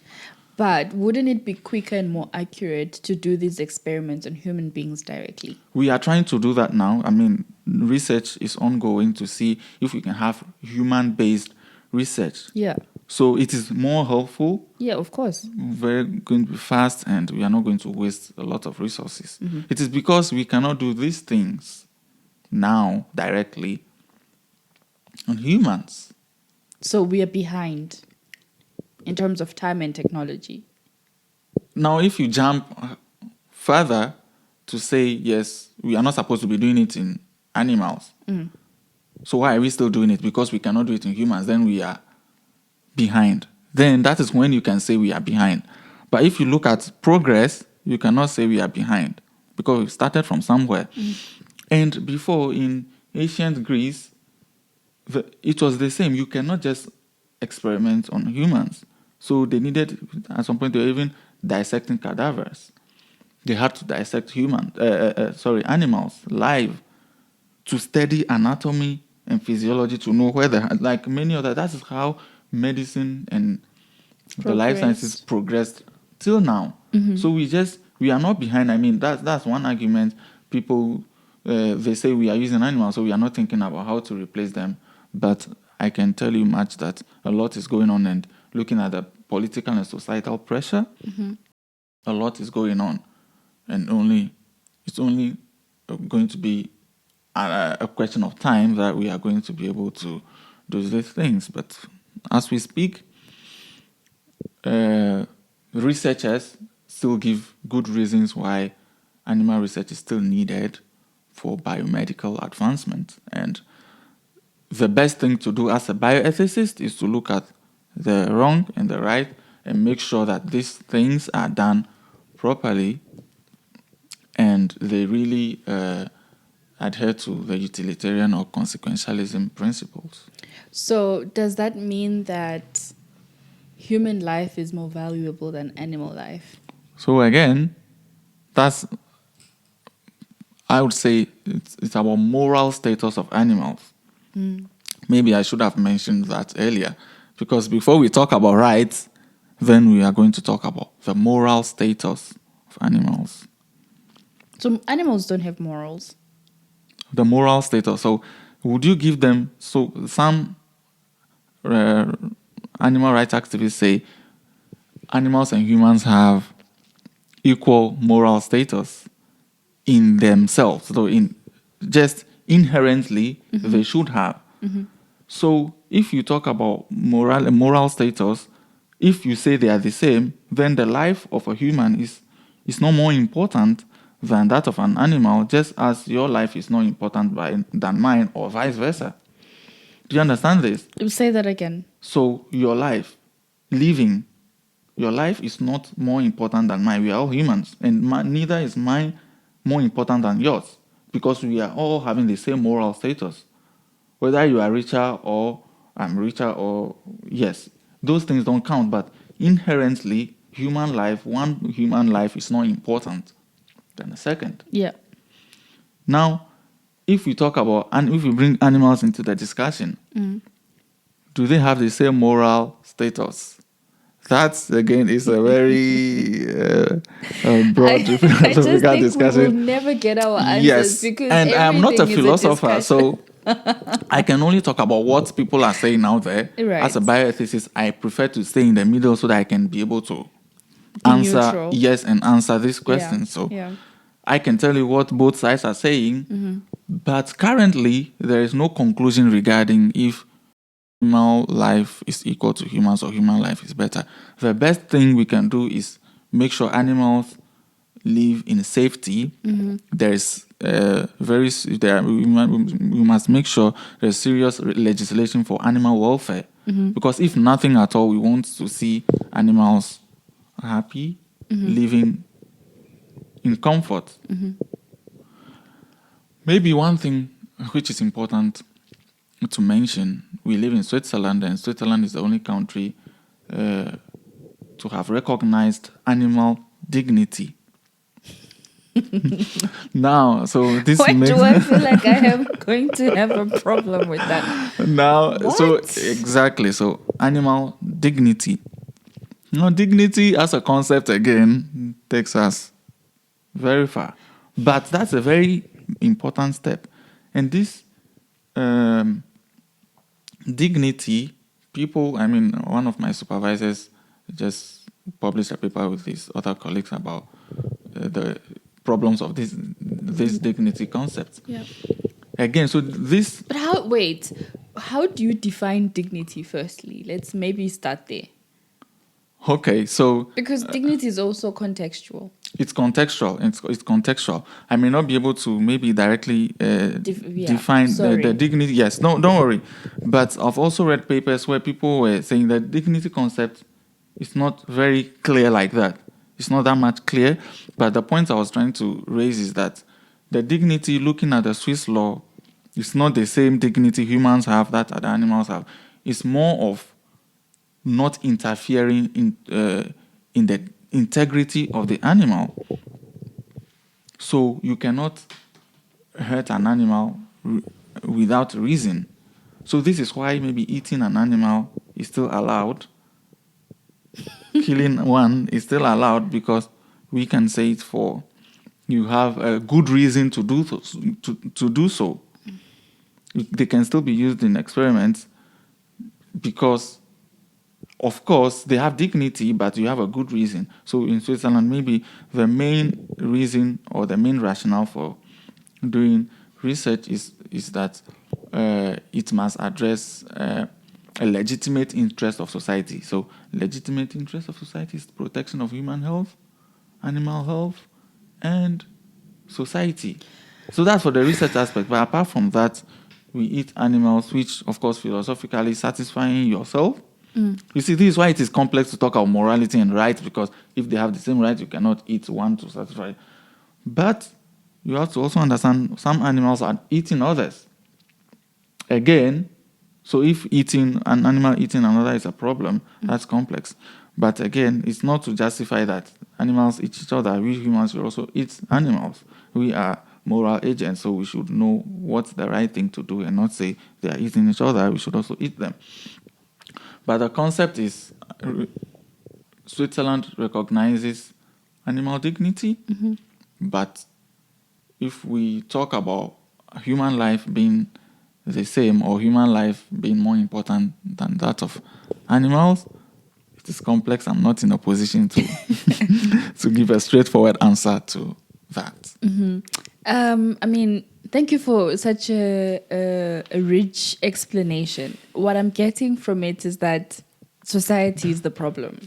But wouldn't it be quicker and more accurate to do these experiments on human beings directly? We are trying to do that now. I mean, research is ongoing to see if we can have human-based research. Yeah. So it is more helpful. Yeah, of course. Very going to be fast, and we are not going to waste a lot of resources. It is because we cannot do these things now directly on humans. So we are behind in terms of time and technology. Now, if you jump further to say, yes, we are not supposed to be doing it in animals. So why are we still doing it? Because we cannot do it in humans, then we are behind. Then that is when you can say we are behind. But if you look at progress, you cannot say we are behind because we started from somewhere. And before, in ancient Greece, it was the same. You cannot just experiment on humans. So they needed, at some point, they were even dissecting cadavers. They had to dissect animals live to study anatomy and physiology to know where like many other. That is how medicine and the life sciences progressed till now. So we are not behind. I mean, that's one argument. People they say we are using animals, so we are not thinking about how to replace them. But I can tell you much that a lot is going on, and looking at the political and societal pressure, a lot is going on, and it's only going to be a question of time that we are going to be able to do these things. But as we speak, researchers still give good reasons why animal research is still needed for biomedical advancement. And the best thing to do as a bioethicist is to look at the wrong and the right and make sure that these things are done properly and they really adhere to the utilitarian or consequentialism principles. So does that mean that human life is more valuable than animal life? So again, I would say it's about moral status of animals. Maybe I should have mentioned that earlier, because before we talk about rights, then we are going to talk about the moral status of animals. So animals don't have morals. The moral status. So would you give them, so some animal rights activists say animals and humans have equal moral status in themselves. So in just inherently they should have. So if you talk about moral status, if you say they are the same, then the life of a human is no more important than that of an animal, just as your life is not important than mine, or vice versa. Do you understand this? Say that again. So your life, living, your life is not more important than mine. We are all humans, and neither is mine more important than yours, because we are all having the same moral status. Whether you are richer or I'm richer, or yes, those things don't count. But inherently, one human life is not important than a second. Yeah. Now, if we talk about, and if we bring animals into the discussion, do they have the same moral status? That again is a very broad I just philosophical think we will discussion. never get our answers Yes, because and I'm not a everything is philosopher, discussion. so I can only talk about what people are saying out there. Right. As a bioethicist, I prefer to stay in the middle so that I can be able to answer neutral. yes and answer this question. So yeah. I can tell you what both sides are saying, but currently there is no conclusion regarding if animal life is equal to humans or human life is better. The best thing we can do is make sure animals live in safety. There is we must make sure there's serious legislation for animal welfare, because if nothing at all, we want to see animals happy, living in comfort. Maybe one thing which is important to mention, we live in Switzerland, and Switzerland is the only country to have recognized animal dignity. Now, so this Why makes do I feel like I am going to have a problem with that? now. So What? exactly, so animal dignity. Now, dignity as a concept again takes us very far, but that's a very important step, and this dignity. People, I mean, one of my supervisors just published a paper with his other colleagues about the problems of this dignity concept. Yeah. Again, so this. But how do you define dignity firstly? Let's maybe start there. Okay, so Because dignity is also contextual. it's contextual. It's contextual. I may not be able to maybe directly define the dignity. Yes, no, don't worry. But I've also read papers where people were saying that dignity concept is not very clear like that. It's not that much clear. But the point I was trying to raise is that the dignity, looking at the Swiss law, is not the same dignity humans have that other animals have. It's more of not interfering in the integrity of the animal. So you cannot hurt an animal without reason. So this is why maybe eating an animal is still allowed. Killing one is still allowed, because we can say it for you have a good reason to do to do so. They can still be used in experiments because, of course, they have dignity, but you have a good reason. So in Switzerland, maybe the main reason or the main rationale for doing research is that it must address a legitimate interest of society. So legitimate interest of society is the protection of human health, animal health, and society. So that's for the research aspect. But apart from that, we eat animals, which, of course, philosophically satisfying yourself. You see, this is why it is complex to talk about morality and rights, because if they have the same rights, you cannot eat one to satisfy. But you have to also understand some animals are eating others. Again, so if eating an animal eating another is a problem, that's complex. But again, it's not to justify that animals eat each other. We humans will also eat animals. We are moral agents, so we should know what's the right thing to do and not say they are eating each other, we should also eat them. But the concept is Switzerland recognizes animal dignity, but if we talk about human life being the same or human life being more important than that of animals, it is complex. I'm not in a position to to give a straightforward answer to that. I mean, thank you for such a rich explanation. What I'm getting from it is that society is the problem.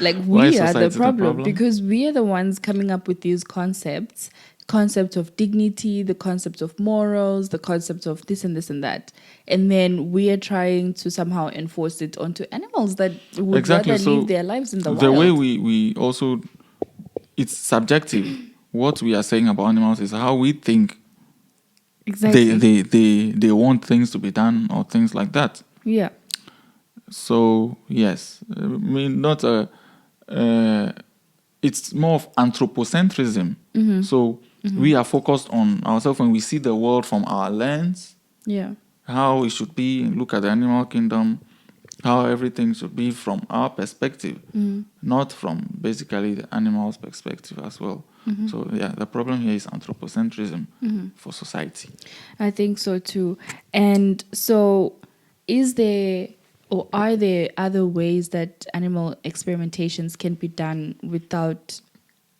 Like Why is we are society the the problem problem? because we are the ones coming up with these concept of dignity, the concept of morals, the concept of this and this and that. And then we are trying to somehow enforce it onto animals that would Exactly. rather So live their lives in the the wild. way we also, it's subjective. What we are saying about animals is how we think Exactly. they want things to be done or things like that. Yeah. So yes, I mean not a. It's more of anthropocentrism. So we are focused on ourselves when we see the world from our lens, Yeah. how it should be. Look at the animal kingdom, how everything should be from our perspective, not from basically the animal's perspective as well. So yeah, the problem here is anthropocentrism for society. I think so too. And so, is there or are there other ways that animal experimentations can be done without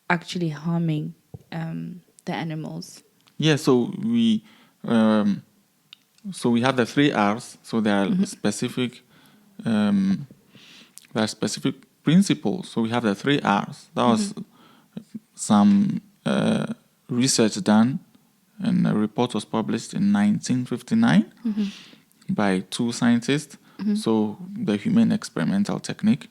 actually harming the animals? Yeah, um, so we have the 3 R's. So there are specific principles. So we have the 3 R's. That was some research done, and a report was published in 1959 by 2 scientists. So the human experimental technique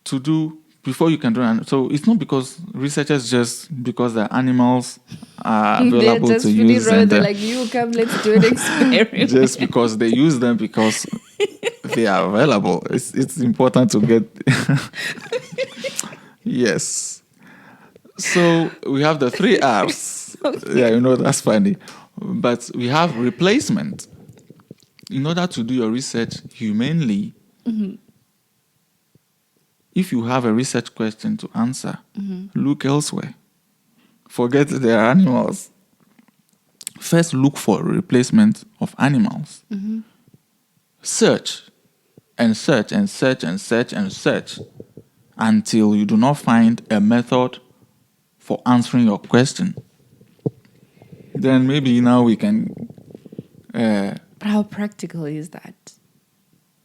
to do before you can do it. So it's not because researchers just because the animals are They're available just to pretty use, raw. and They're like, you come, let's do an experiment. just because they use them because they are available. It's important to get yes. So we have the 3 R's. Yeah, that's funny. But we have replacement. In order to do your research humanely, if you have a research question to answer, look elsewhere. Forget there are animals. First, look for a replacement of animals. Search and search and search and search and search until you do not find a method for answering your question. Then maybe now we can. But how practical is that?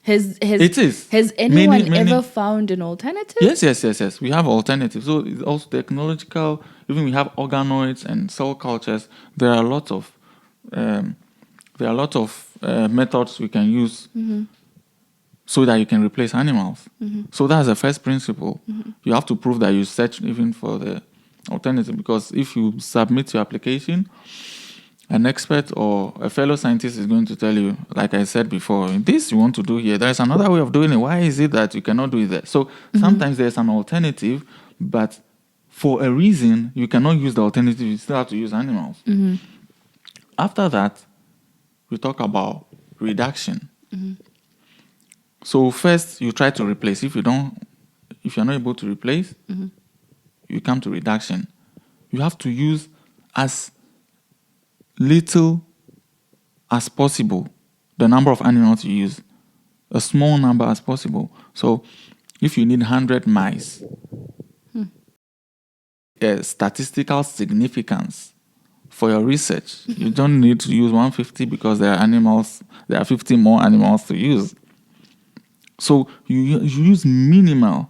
Has It is. Has anyone Many- ever found an alternative? Yes. We have alternatives. So it's also technological. Even we have organoids and cell cultures. There are a lot of methods we can use so that you can replace animals. So that's the first principle. You have to prove that you searched even for the alternative, because if you submit your application, an expert or a fellow scientist is going to tell you, like I said before, this you want to do here, there's another way of doing it. Why is it that you cannot do it there? So sometimes there's an alternative, but for a reason, you cannot use the alternative. You still have to use animals. After that, we talk about reduction. So first, you try to replace. If you're not able to replace, you come to reduction. You have to use as little as possible the number of animals you use, a small number as possible. So if you need 100 mice, statistical significance for your research, you don't need to use 150 because there are 50 more animals to use. So you use minimal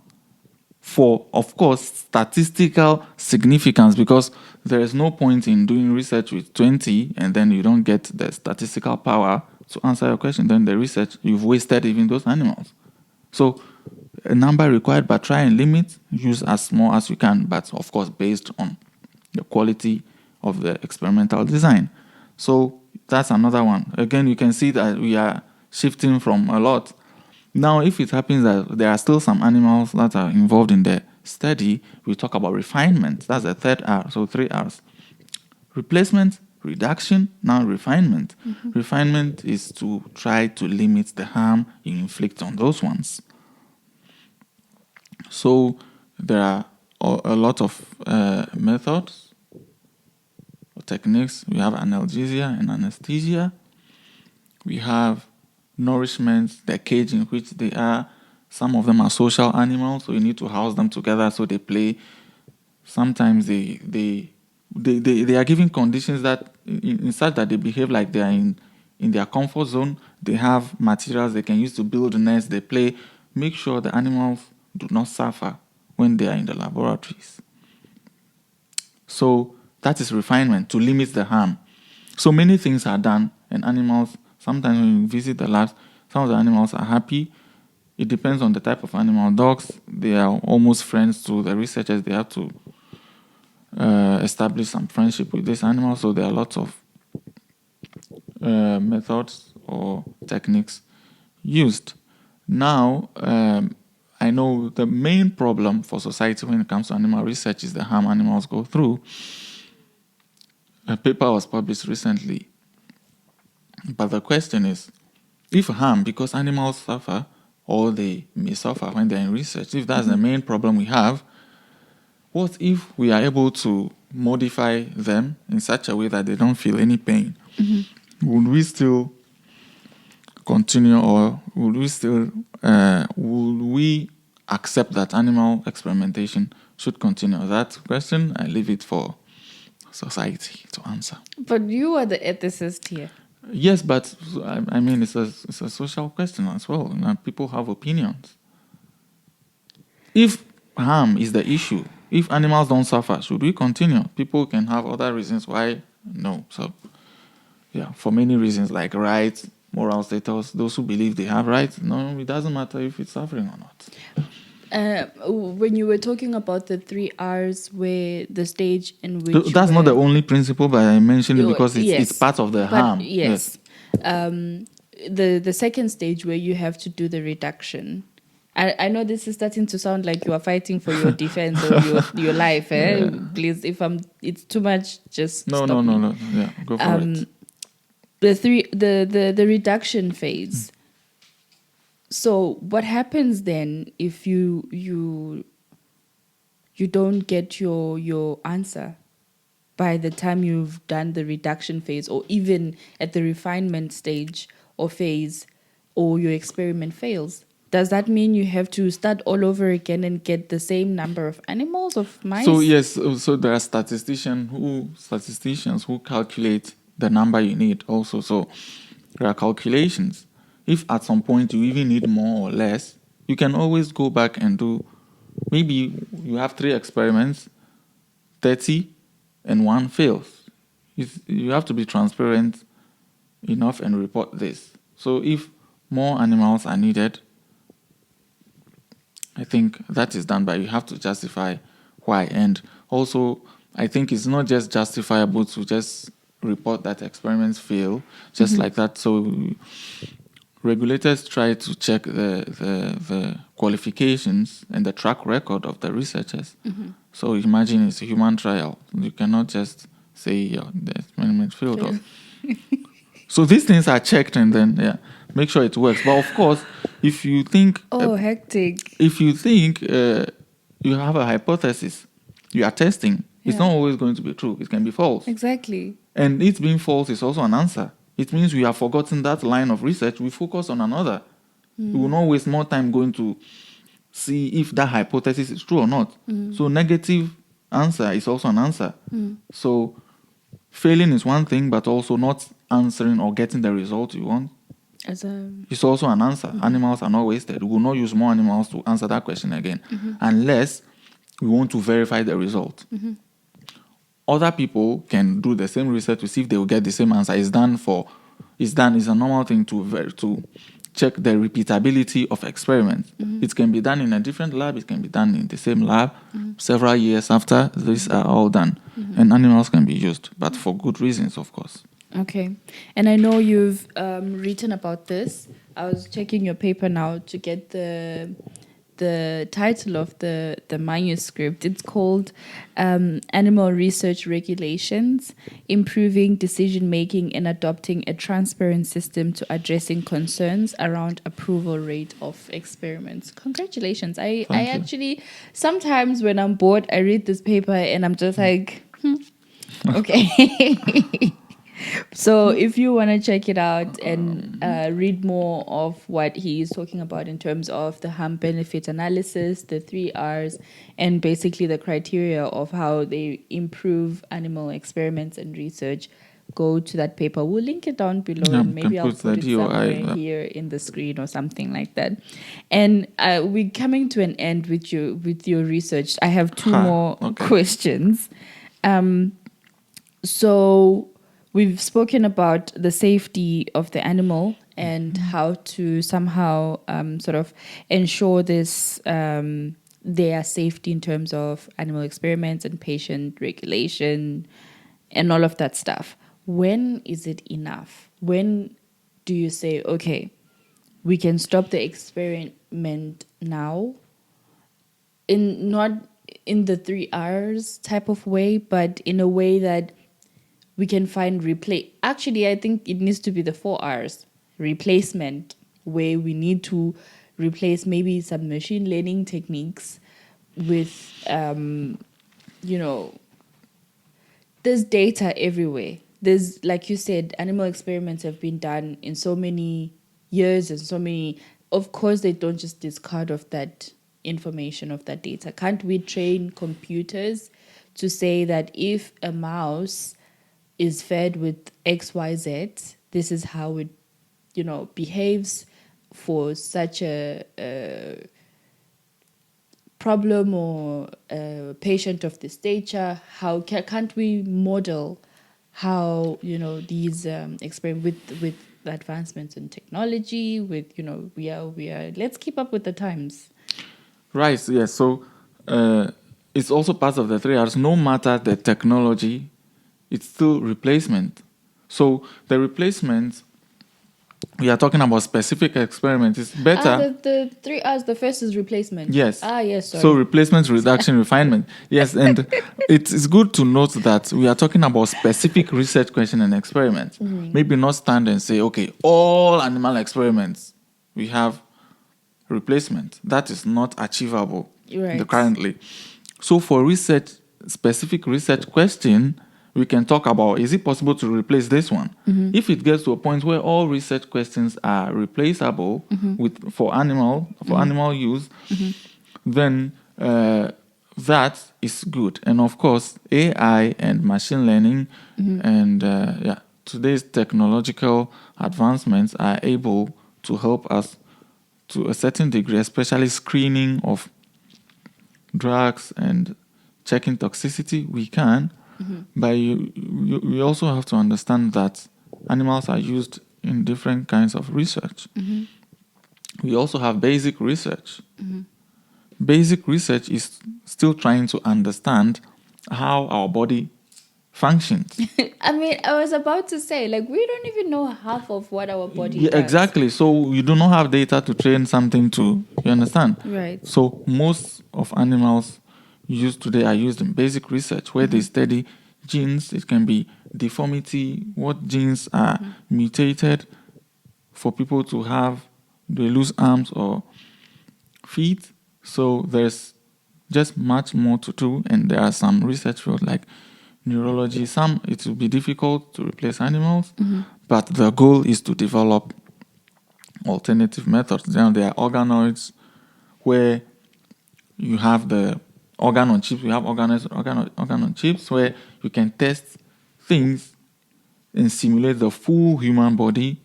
for, of course, statistical significance, because there is no point in doing research with 20 and then you don't get the statistical power to answer your question. Then the research, you've wasted even those animals. So a number required, but try and limit, use as small as you can, but of course based on the quality of the experimental design. So that's another one. Again, you can see that we are shifting from a lot. Now, if it happens that there are still some animals that are involved in the study, we talk about refinement. That's the 3 R. So 3 Rs. Replacement, reduction, now refinement. Refinement is to try to limit the harm you inflict on those ones. So there are a lot of methods techniques. We have analgesia and anesthesia. We have nourishment, the cage in which they are. Some of them are social animals, so you need to house them together so they play. Sometimes they are given conditions that in such that they behave like they are in their comfort zone. They have materials they can use to build nests. They play. Make sure the animals do not suffer when they are in the laboratories. So that is refinement, to limit the harm. So many things are done, and animals, sometimes when you visit the labs, some of the animals are happy. It depends on the type of animal. Dogs, they are almost friends to the researchers. They have to establish some friendship with this animal. So there are lots of methods or techniques used. Now, I know the main problem for society when it comes to animal research is the harm animals go through. A paper was published recently. But the question is, if harm, because animals suffer, or they may suffer when they're in research, if that's the main problem we have, what if we are able to modify them in such a way that they don't feel any pain? Would we still continue, or would we accept that animal experimentation should continue? That question, I leave it for society to answer. But you are the ethicist here. Yes, but I mean, it's a social question as well. People have opinions. If harm is the issue, if animals don't suffer, should we continue? People can have other reasons why no. So, yeah, for many reasons like rights, moral status, those who believe they have rights, no, it doesn't matter if it's suffering or not. When you were talking about the 3 R's, where the stage in which that's not the only principle, but I mentioned it because it's part of the harm. Yes. The second stage where you have to do the reduction. I know this is starting to sound like you are fighting for your defense or your life. Yeah. Please, it's too much, just stop me. No. Yeah, go for it. The reduction phase. So what happens then if you don't get your answer by the time you've done the reduction phase, or even at the refinement stage or phase, or your experiment fails? Does that mean you have to start all over again and get the same number of animals, of mice? So yes, so there are statisticians who calculate the number you need also. So there are calculations. If at some point you even need more or less, you can always go back and do, maybe you have 3 experiments, 30, and 1 fails. You have to be transparent enough and report this. So if more animals are needed, I think that is done, but you have to justify why. And also, I think it's not just justifiable to just report that experiments fail, just like that. So regulators try to check the qualifications and the track record of the researchers. So imagine it's a human trial. You cannot just say the experiment failed. So these things are checked and then make sure it works. But of course, if you think hectic. If you think you have a hypothesis, you are testing, it's not always going to be true. It can be false. Exactly. And it being false is also an answer. It means we have forgotten that line of research. We focus on another. We will not waste more time going to see if that hypothesis is true or not. So negative answer is also an answer. So failing is one thing, but also not answering or getting the result you want, it's also an answer. Animals are not wasted. We will not use more animals to answer that question again, unless we want to verify the result. Other people can do the same research to see if they will get the same answer. It's a normal thing to check the repeatability of experiments. It can be done in a different lab. It can be done in the same lab. Several years after, these are all done. And animals can be used, but for good reasons, of course. Okay. And I know you've written about this. I was checking your paper now to get the title of the manuscript. It's called Animal Research Regulations, Improving Decision-Making and Adopting a Transparent System to Addressing Concerns Around Approval Rate of Experiments. Congratulations. I actually, sometimes when I'm bored, I read this paper and I'm just like, Okay. So if you want to check it out and read more of what he is talking about in terms of the harm benefit analysis, the 3 R's, and basically the criteria of how they improve animal experiments and research, go to that paper. We'll link it down below, Yeah, and maybe can I'll put put the it DOI, somewhere here in the screen or something like that. And we're coming to an end with your research. I have two more okay. questions. So we've spoken about the safety of the animal and how to somehow sort of ensure their safety in terms of animal experiments and patient regulation and all of that stuff. When is it enough? When do you say, okay, we can stop the experiment now? Not in the 3 R's type of way, but in a way that we can find Actually, I think it needs to be the 4 R's replacement, where we need to replace maybe some machine learning techniques with, there's data everywhere. There's, like you said, animal experiments have been done in so many years and so many. Of course, they don't just discard of that information, of that data. Can't we train computers to say that if a mouse is fed with XYZ, this is how it, behaves for such a problem or a patient of this stature? How can't we model how these experiment with advancements in technology? With we are let's keep up with the times. Right. Yes. So it's also part of the 3 R's. No matter the technology, it's still replacement. So the replacement, we are talking about specific experiments. It's better. The 3 R's. The first is replacement. Yes. Yes. Sorry. So replacement, reduction, refinement. Yes, and it's good to note that we are talking about specific research question and experiment. Maybe not stand and say, okay, all animal experiments we have replacement. That is not achievable currently. So for specific research question, we can talk about, is it possible to replace this one? If it gets to a point where all research questions are replaceable for animal use, then that is good. And of course, AI and machine learning and today's technological advancements are able to help us to a certain degree, especially screening of drugs and checking toxicity. We can. But we also have to understand that animals are used in different kinds of research. We also have basic research. Basic research is still trying to understand how our body functions. I mean, I was about to say, we don't even know half of what our body does. Exactly. So you do not have data to train something to, you understand? Right. So most of animals used today are used in basic research where they study genes. It can be deformity, what genes are mutated for people to they lose arms or feet. So there's just much more to do, and there are some research fields like neurology. Some it will be difficult to replace animals, but the goal is to develop alternative methods. Then there are organoids where you have the organ on chips. We have organ on chips where you can test things and simulate the full human body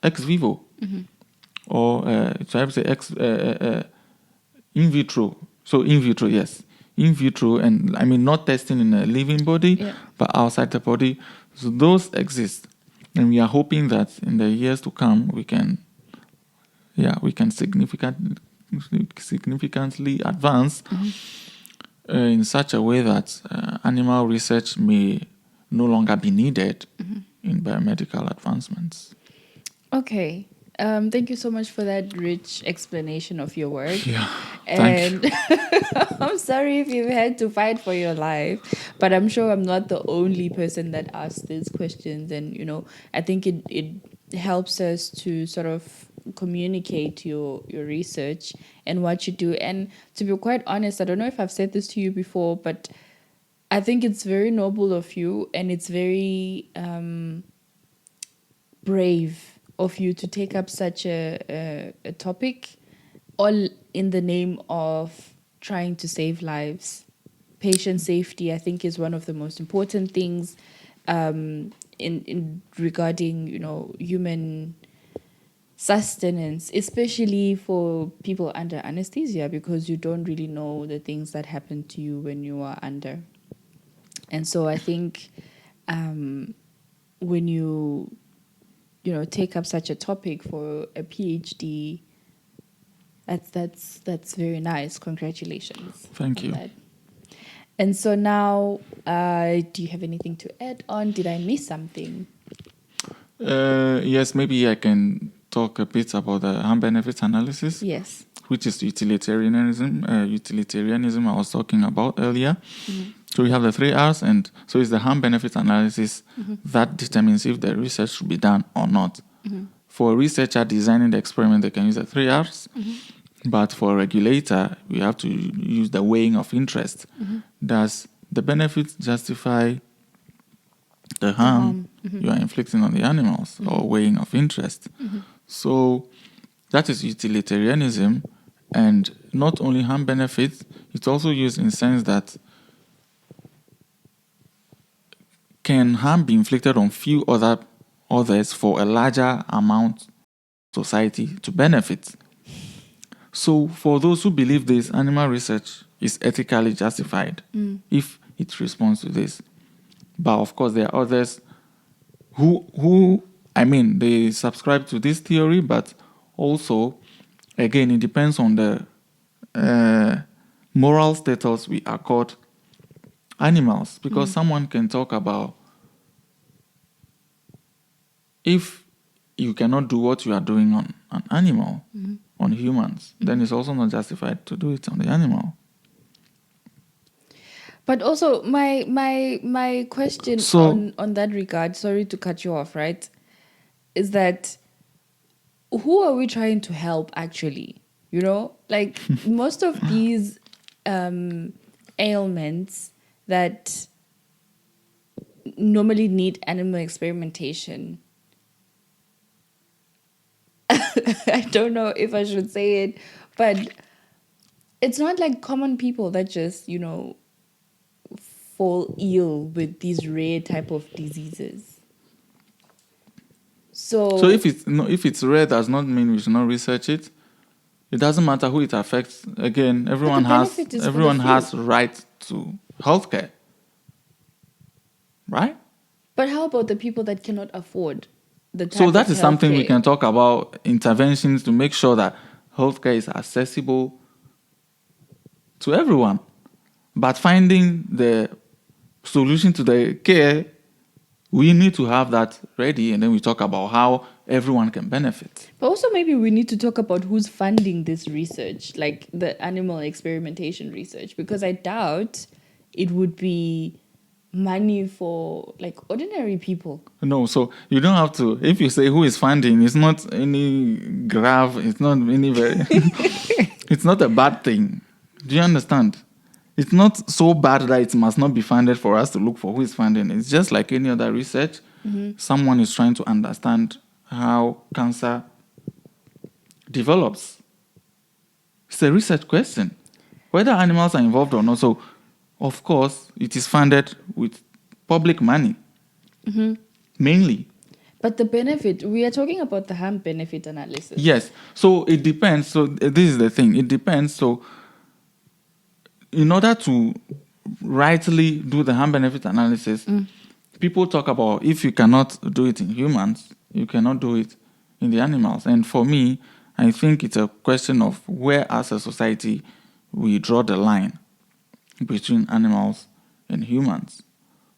ex vivo, or so I would say in vitro. So in vitro, yes, in vitro, and I mean not testing in a living body, but outside the body. So those exist, and we are hoping that in the years to come we can significantly advance in such a way that animal research may no longer be needed in biomedical advancements. Okay. Thank you so much for that rich explanation of your work. Yeah, and I'm sorry if you've had to fight for your life, but I'm sure I'm not the only person that asks these questions. And, I think it helps us to sort of communicate your research and what you do. And to be quite honest, I don't know if I've said this to you before, but I think it's very noble of you, and it's very brave of you to take up such a topic, all in the name of trying to save lives. Patient safety, I think, is one of the most important things in regarding, human sustenance, especially for people under anesthesia, because you don't really know the things that happen to you when you are under. And so I think when you take up such a topic for a PhD, that's very nice. Congratulations. Thank on you. that. And so now, do you have anything to add on? Did I miss something? Yes, maybe I can talk a bit about the harm benefits analysis. Yes. Which is utilitarianism. Utilitarianism I was talking about earlier. Mm-hmm. So we have the 3 R's, and so it's the harm benefit analysis that determines if the research should be done or not. Mm-hmm. For a researcher designing the experiment, they can use the 3 R's. But for a regulator, we have to use the weighing of interest. Does the benefits justify the harm you are inflicting on the animals, or weighing of interest? So that is utilitarianism, and not only harm benefits, it's also used in the sense that can harm be inflicted on few others for a larger amount of society to benefit. So for those who believe this, animal research is ethically justified if it responds to this. But of course, there are others who they subscribe to this theory, but also, again, it depends on the moral status we accord animals. Because someone can talk about, if you cannot do what you are doing on an animal, on humans, then it's also not justified to do it on the animal. But also, my question on that regard, sorry to cut you off, right, is that who are we trying to help actually? Like most of these ailments that normally need animal experimentation. I don't know if I should say it, but it's not like common people that just, fall ill with these rare type of diseases. So if it's rare, does not mean we should not research it. It doesn't matter who it affects. Again, everyone has right to healthcare, right? But how about the people that cannot afford the type So that of is something we healthcare? can talk about, interventions to make sure that healthcare is accessible to everyone. But finding the solution to the care, we need to have that ready, and then we talk about how everyone can benefit. But also maybe we need to talk about who's funding this research, like the animal experimentation research, because I doubt it would be money for like ordinary people. No, so you don't have to. If you say who is funding, it's not any grave. It's not any very. It's not a bad thing. Do you understand? It's not so bad that it must not be funded for us to look for who is funding. It's just like any other research. Someone is trying to understand how cancer develops. It's a research question, whether animals are involved or not. So, of course, it is funded with public money, mainly. But the benefit, we are talking about the harm benefit analysis. Yes. So it depends. So this is the thing. It depends. So in order to rightly do the harm benefit analysis, people talk about if you cannot do it in humans, you cannot do it in the animals. And for me, I think it's a question of where as a society we draw the line between animals and humans.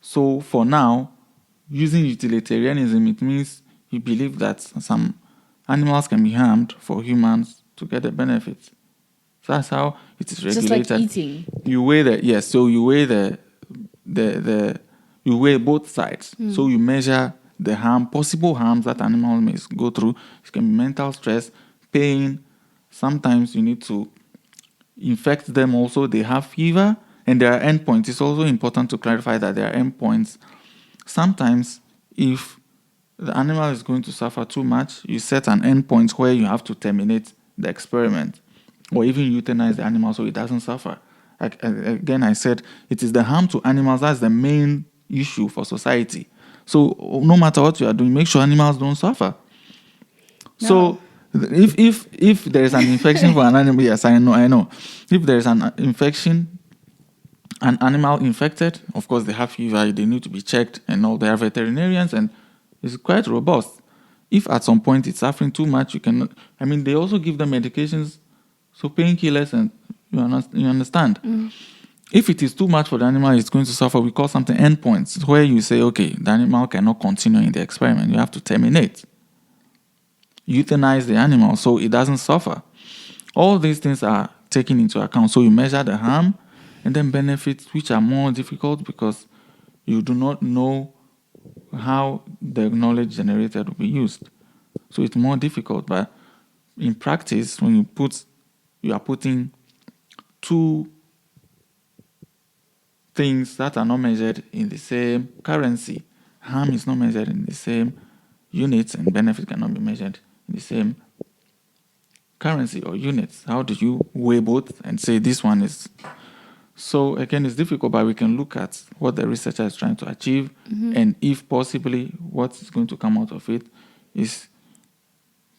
So for now, using utilitarianism, it means you believe that some animals can be harmed for humans to get the benefits. So that's how it is regulated. Just like eating. You weigh you weigh you weigh both sides. So you measure the possible harms that animals may go through. It can be mental stress, pain. Sometimes you need to infect them also. They have fever. And there are endpoints. It's also important to clarify that there are endpoints. Sometimes, if the animal is going to suffer too much, you set an endpoint where you have to terminate the experiment or even euthanize the animal so it doesn't suffer. Again, I said it is the harm to animals that's the main issue for society. So no matter what you are doing, make sure animals don't suffer. No. So if there is an infection for an animal, yes, I know. If there is an infection, an animal infected, of course they have fever, they need to be checked and all. They are veterinarians and it's quite robust. If at some point it's suffering too much, you can. I mean, they also give them medications, so painkillers, and you understand. If it is too much for the animal, it's going to suffer. We call something endpoints, where you say, okay, the animal cannot continue in the experiment. You have to terminate, euthanize the animal so it doesn't suffer. All these things are taken into account. So you measure the harm and then benefits, which are more difficult because you do not know how the knowledge generated will be used. So it's more difficult. But in practice, when you are putting two things that are not measured in the same currency, harm is not measured in the same units and benefit cannot be measured in the same currency or units. How do you weigh both and say this one is? So again, it's difficult, but we can look at what the researcher is trying to achieve, and if possibly what is going to come out of it is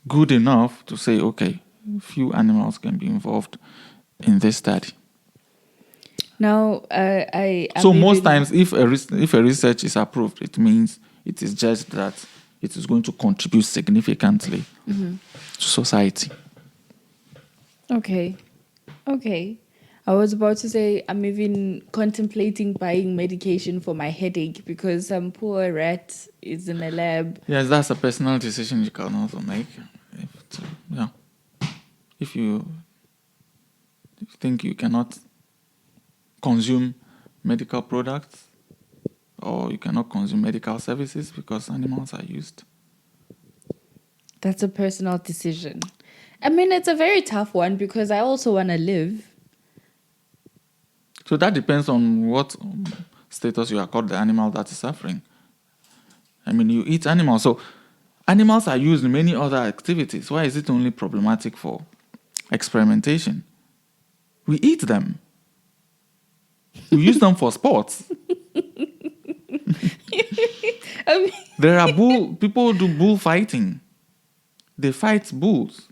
good enough to say, okay, few animals can be involved in this study. Now, So most times, if a research is approved, it means it is judged that it is going to contribute significantly to society. Okay. I was about to say I'm even contemplating buying medication for my headache because some poor rat is in a lab. Yes, that's a personal decision you can also make. If you think you cannot consume medical products or you cannot consume medical services because animals are used. That's a personal decision. I mean, it's a very tough one because I also want to live. So that depends on what status you accord the animal that is suffering. I mean, you eat animals. So animals are used in many other activities. Why is it only problematic for experimentation? We eat them. We use them for sports. I mean, There are people do bullfighting. They fight bulls.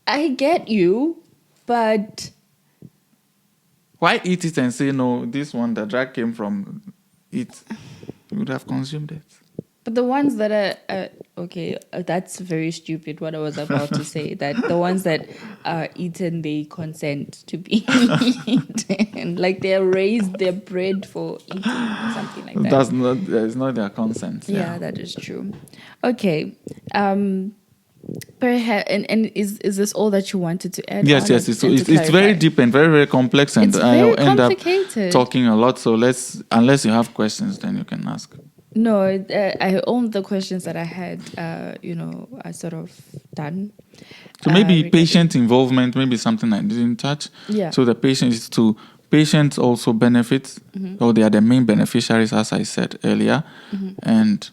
I get you, but Why eat it and say, no, this one, the drug came from it? You would have consumed it. But the ones that are okay, that's very stupid. What I was about to say, that the ones that are eaten, they consent to be eaten, like they're raised, they're bred for eating or something like that. It's not their consent. Yeah, that is true. Okay, perhaps, and is this all that you wanted to add? Yes. It's very deep and very, very complex, and It's I'll very end up complicated. talking a lot. So unless you have questions, then you can ask. No, I own the questions that I had. I sort of done. So maybe regarding- patient involvement, maybe something I didn't touch. Yeah. So the patients also benefit, or they are the main beneficiaries, as I said earlier. And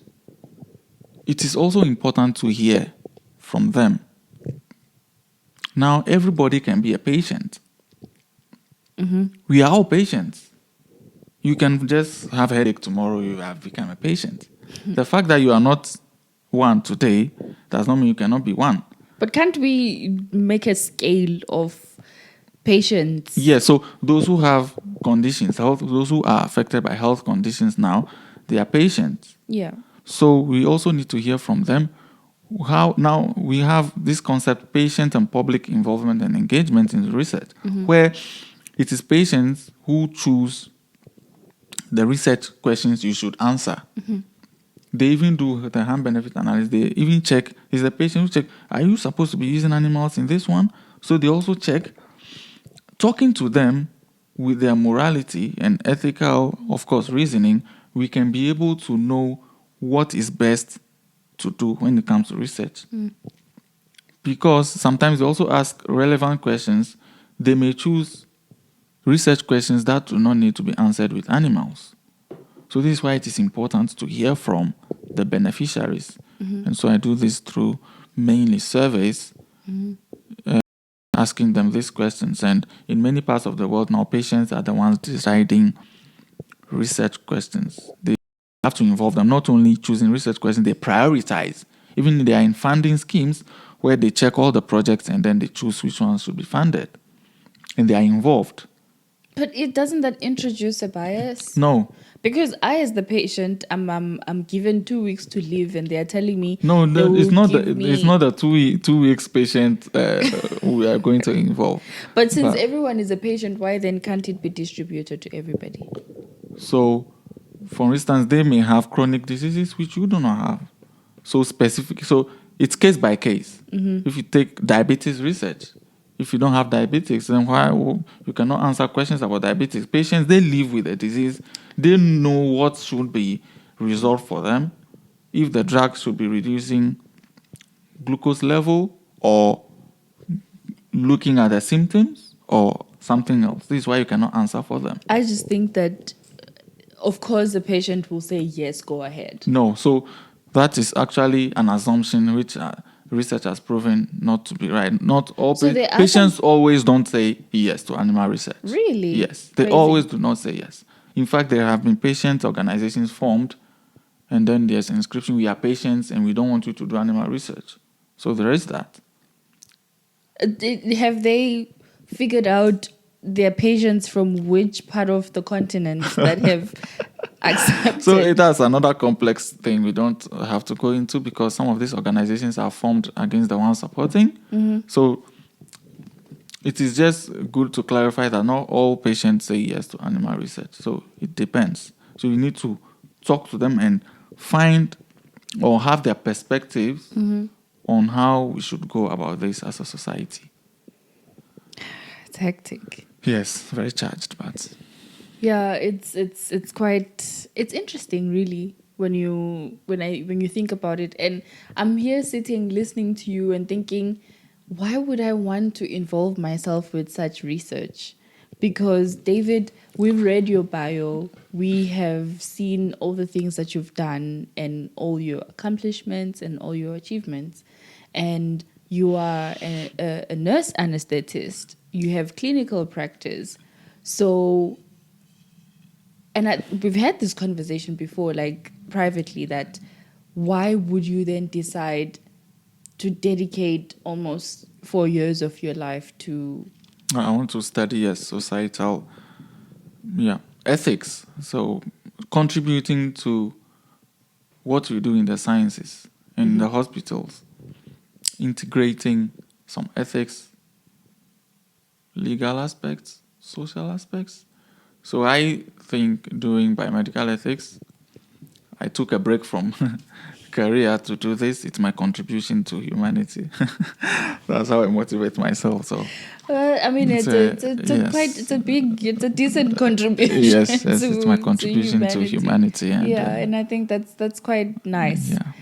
it is also important to hear from them. Now, everybody can be a patient. We are all patients. You can just have a headache tomorrow, you have become a patient. The fact that you are not one today does not mean you cannot be one. But can't we make a scale of patients? Yes, so those who have conditions, those who are affected by health conditions now, they are patients. Yeah. So we also need to hear from them how now we have this concept, patient and public involvement and engagement in the research, where it is patients who choose the research questions you should answer. They even do the harm benefit analysis. They even check, is the patient who check, are you supposed to be using animals in this one? So they also check. Talking to them with their morality and ethical, of course, reasoning, we can be able to know what is best to do when it comes to research. Because sometimes they also ask relevant questions they may choose research questions that do not need to be answered with animals. So this is why it is important to hear from the beneficiaries. And so I do this through mainly surveys, asking them these questions. And in many parts of the world now, patients are the ones deciding research questions. They have to involve them, not only choosing research questions, they prioritize. Even they are in funding schemes where they check all the projects and then they choose which ones should be funded. And they are involved. But it doesn't that introduce a bias? No. Because I, as the patient, I'm given 2 weeks to live, and they are telling me No, they it's will not. give me- It's not a 2 weeks patient we are going to involve. But since everyone is a patient, why then can't it be distributed to everybody? So, for instance, they may have chronic diseases which you do not have. So specific. So it's case by case. If you take diabetes research, if you don't have diabetes, then why you cannot answer questions about diabetes? Patients, they live with the disease. They know what should be resolved for them. If the drug should be reducing glucose level or looking at the symptoms or something else. This is why you cannot answer for them. I just think that, of course, the patient will say, yes, go ahead. No, so that is actually an assumption which research has proven not to be right. Not all So there are patients always don't say yes to animal research. Really? Yes, they Crazy. always do not say yes. In fact, there have been patient organizations formed, and then there's an inscription, we are patients and we don't want you to do animal research. So there is that. Have they figured out their patients from which part of the continent that have accepted? So that's another complex thing we don't have to go into because some of these organizations are formed against the ones supporting. So it is just good to clarify that not all patients say yes to animal research. So it depends. So you need to talk to them and find or have their perspectives on how we should go about this as a society. It's hectic. Yes, very charged, but Yeah, it's interesting, really, when you think about it. And I'm here sitting listening to you and thinking, why would I want to involve myself with such research? Because David, we've read your bio, we have seen all the things that you've done and all your accomplishments and all your achievements, and you are a nurse anesthetist. You have clinical practice, so. And we've had this conversation before, like privately, that why would you then decide to dedicate almost 4 years of your life to... I want to study societal ethics. So contributing to what we do in the sciences, in the hospitals, integrating some ethics, legal aspects, social aspects. So I think doing biomedical ethics, I took a break from career to do this. It's my contribution to humanity. That's how I motivate myself. So, I mean, it's a decent contribution. yes, it's my contribution to humanity. And, and I think that's quite nice. Yeah.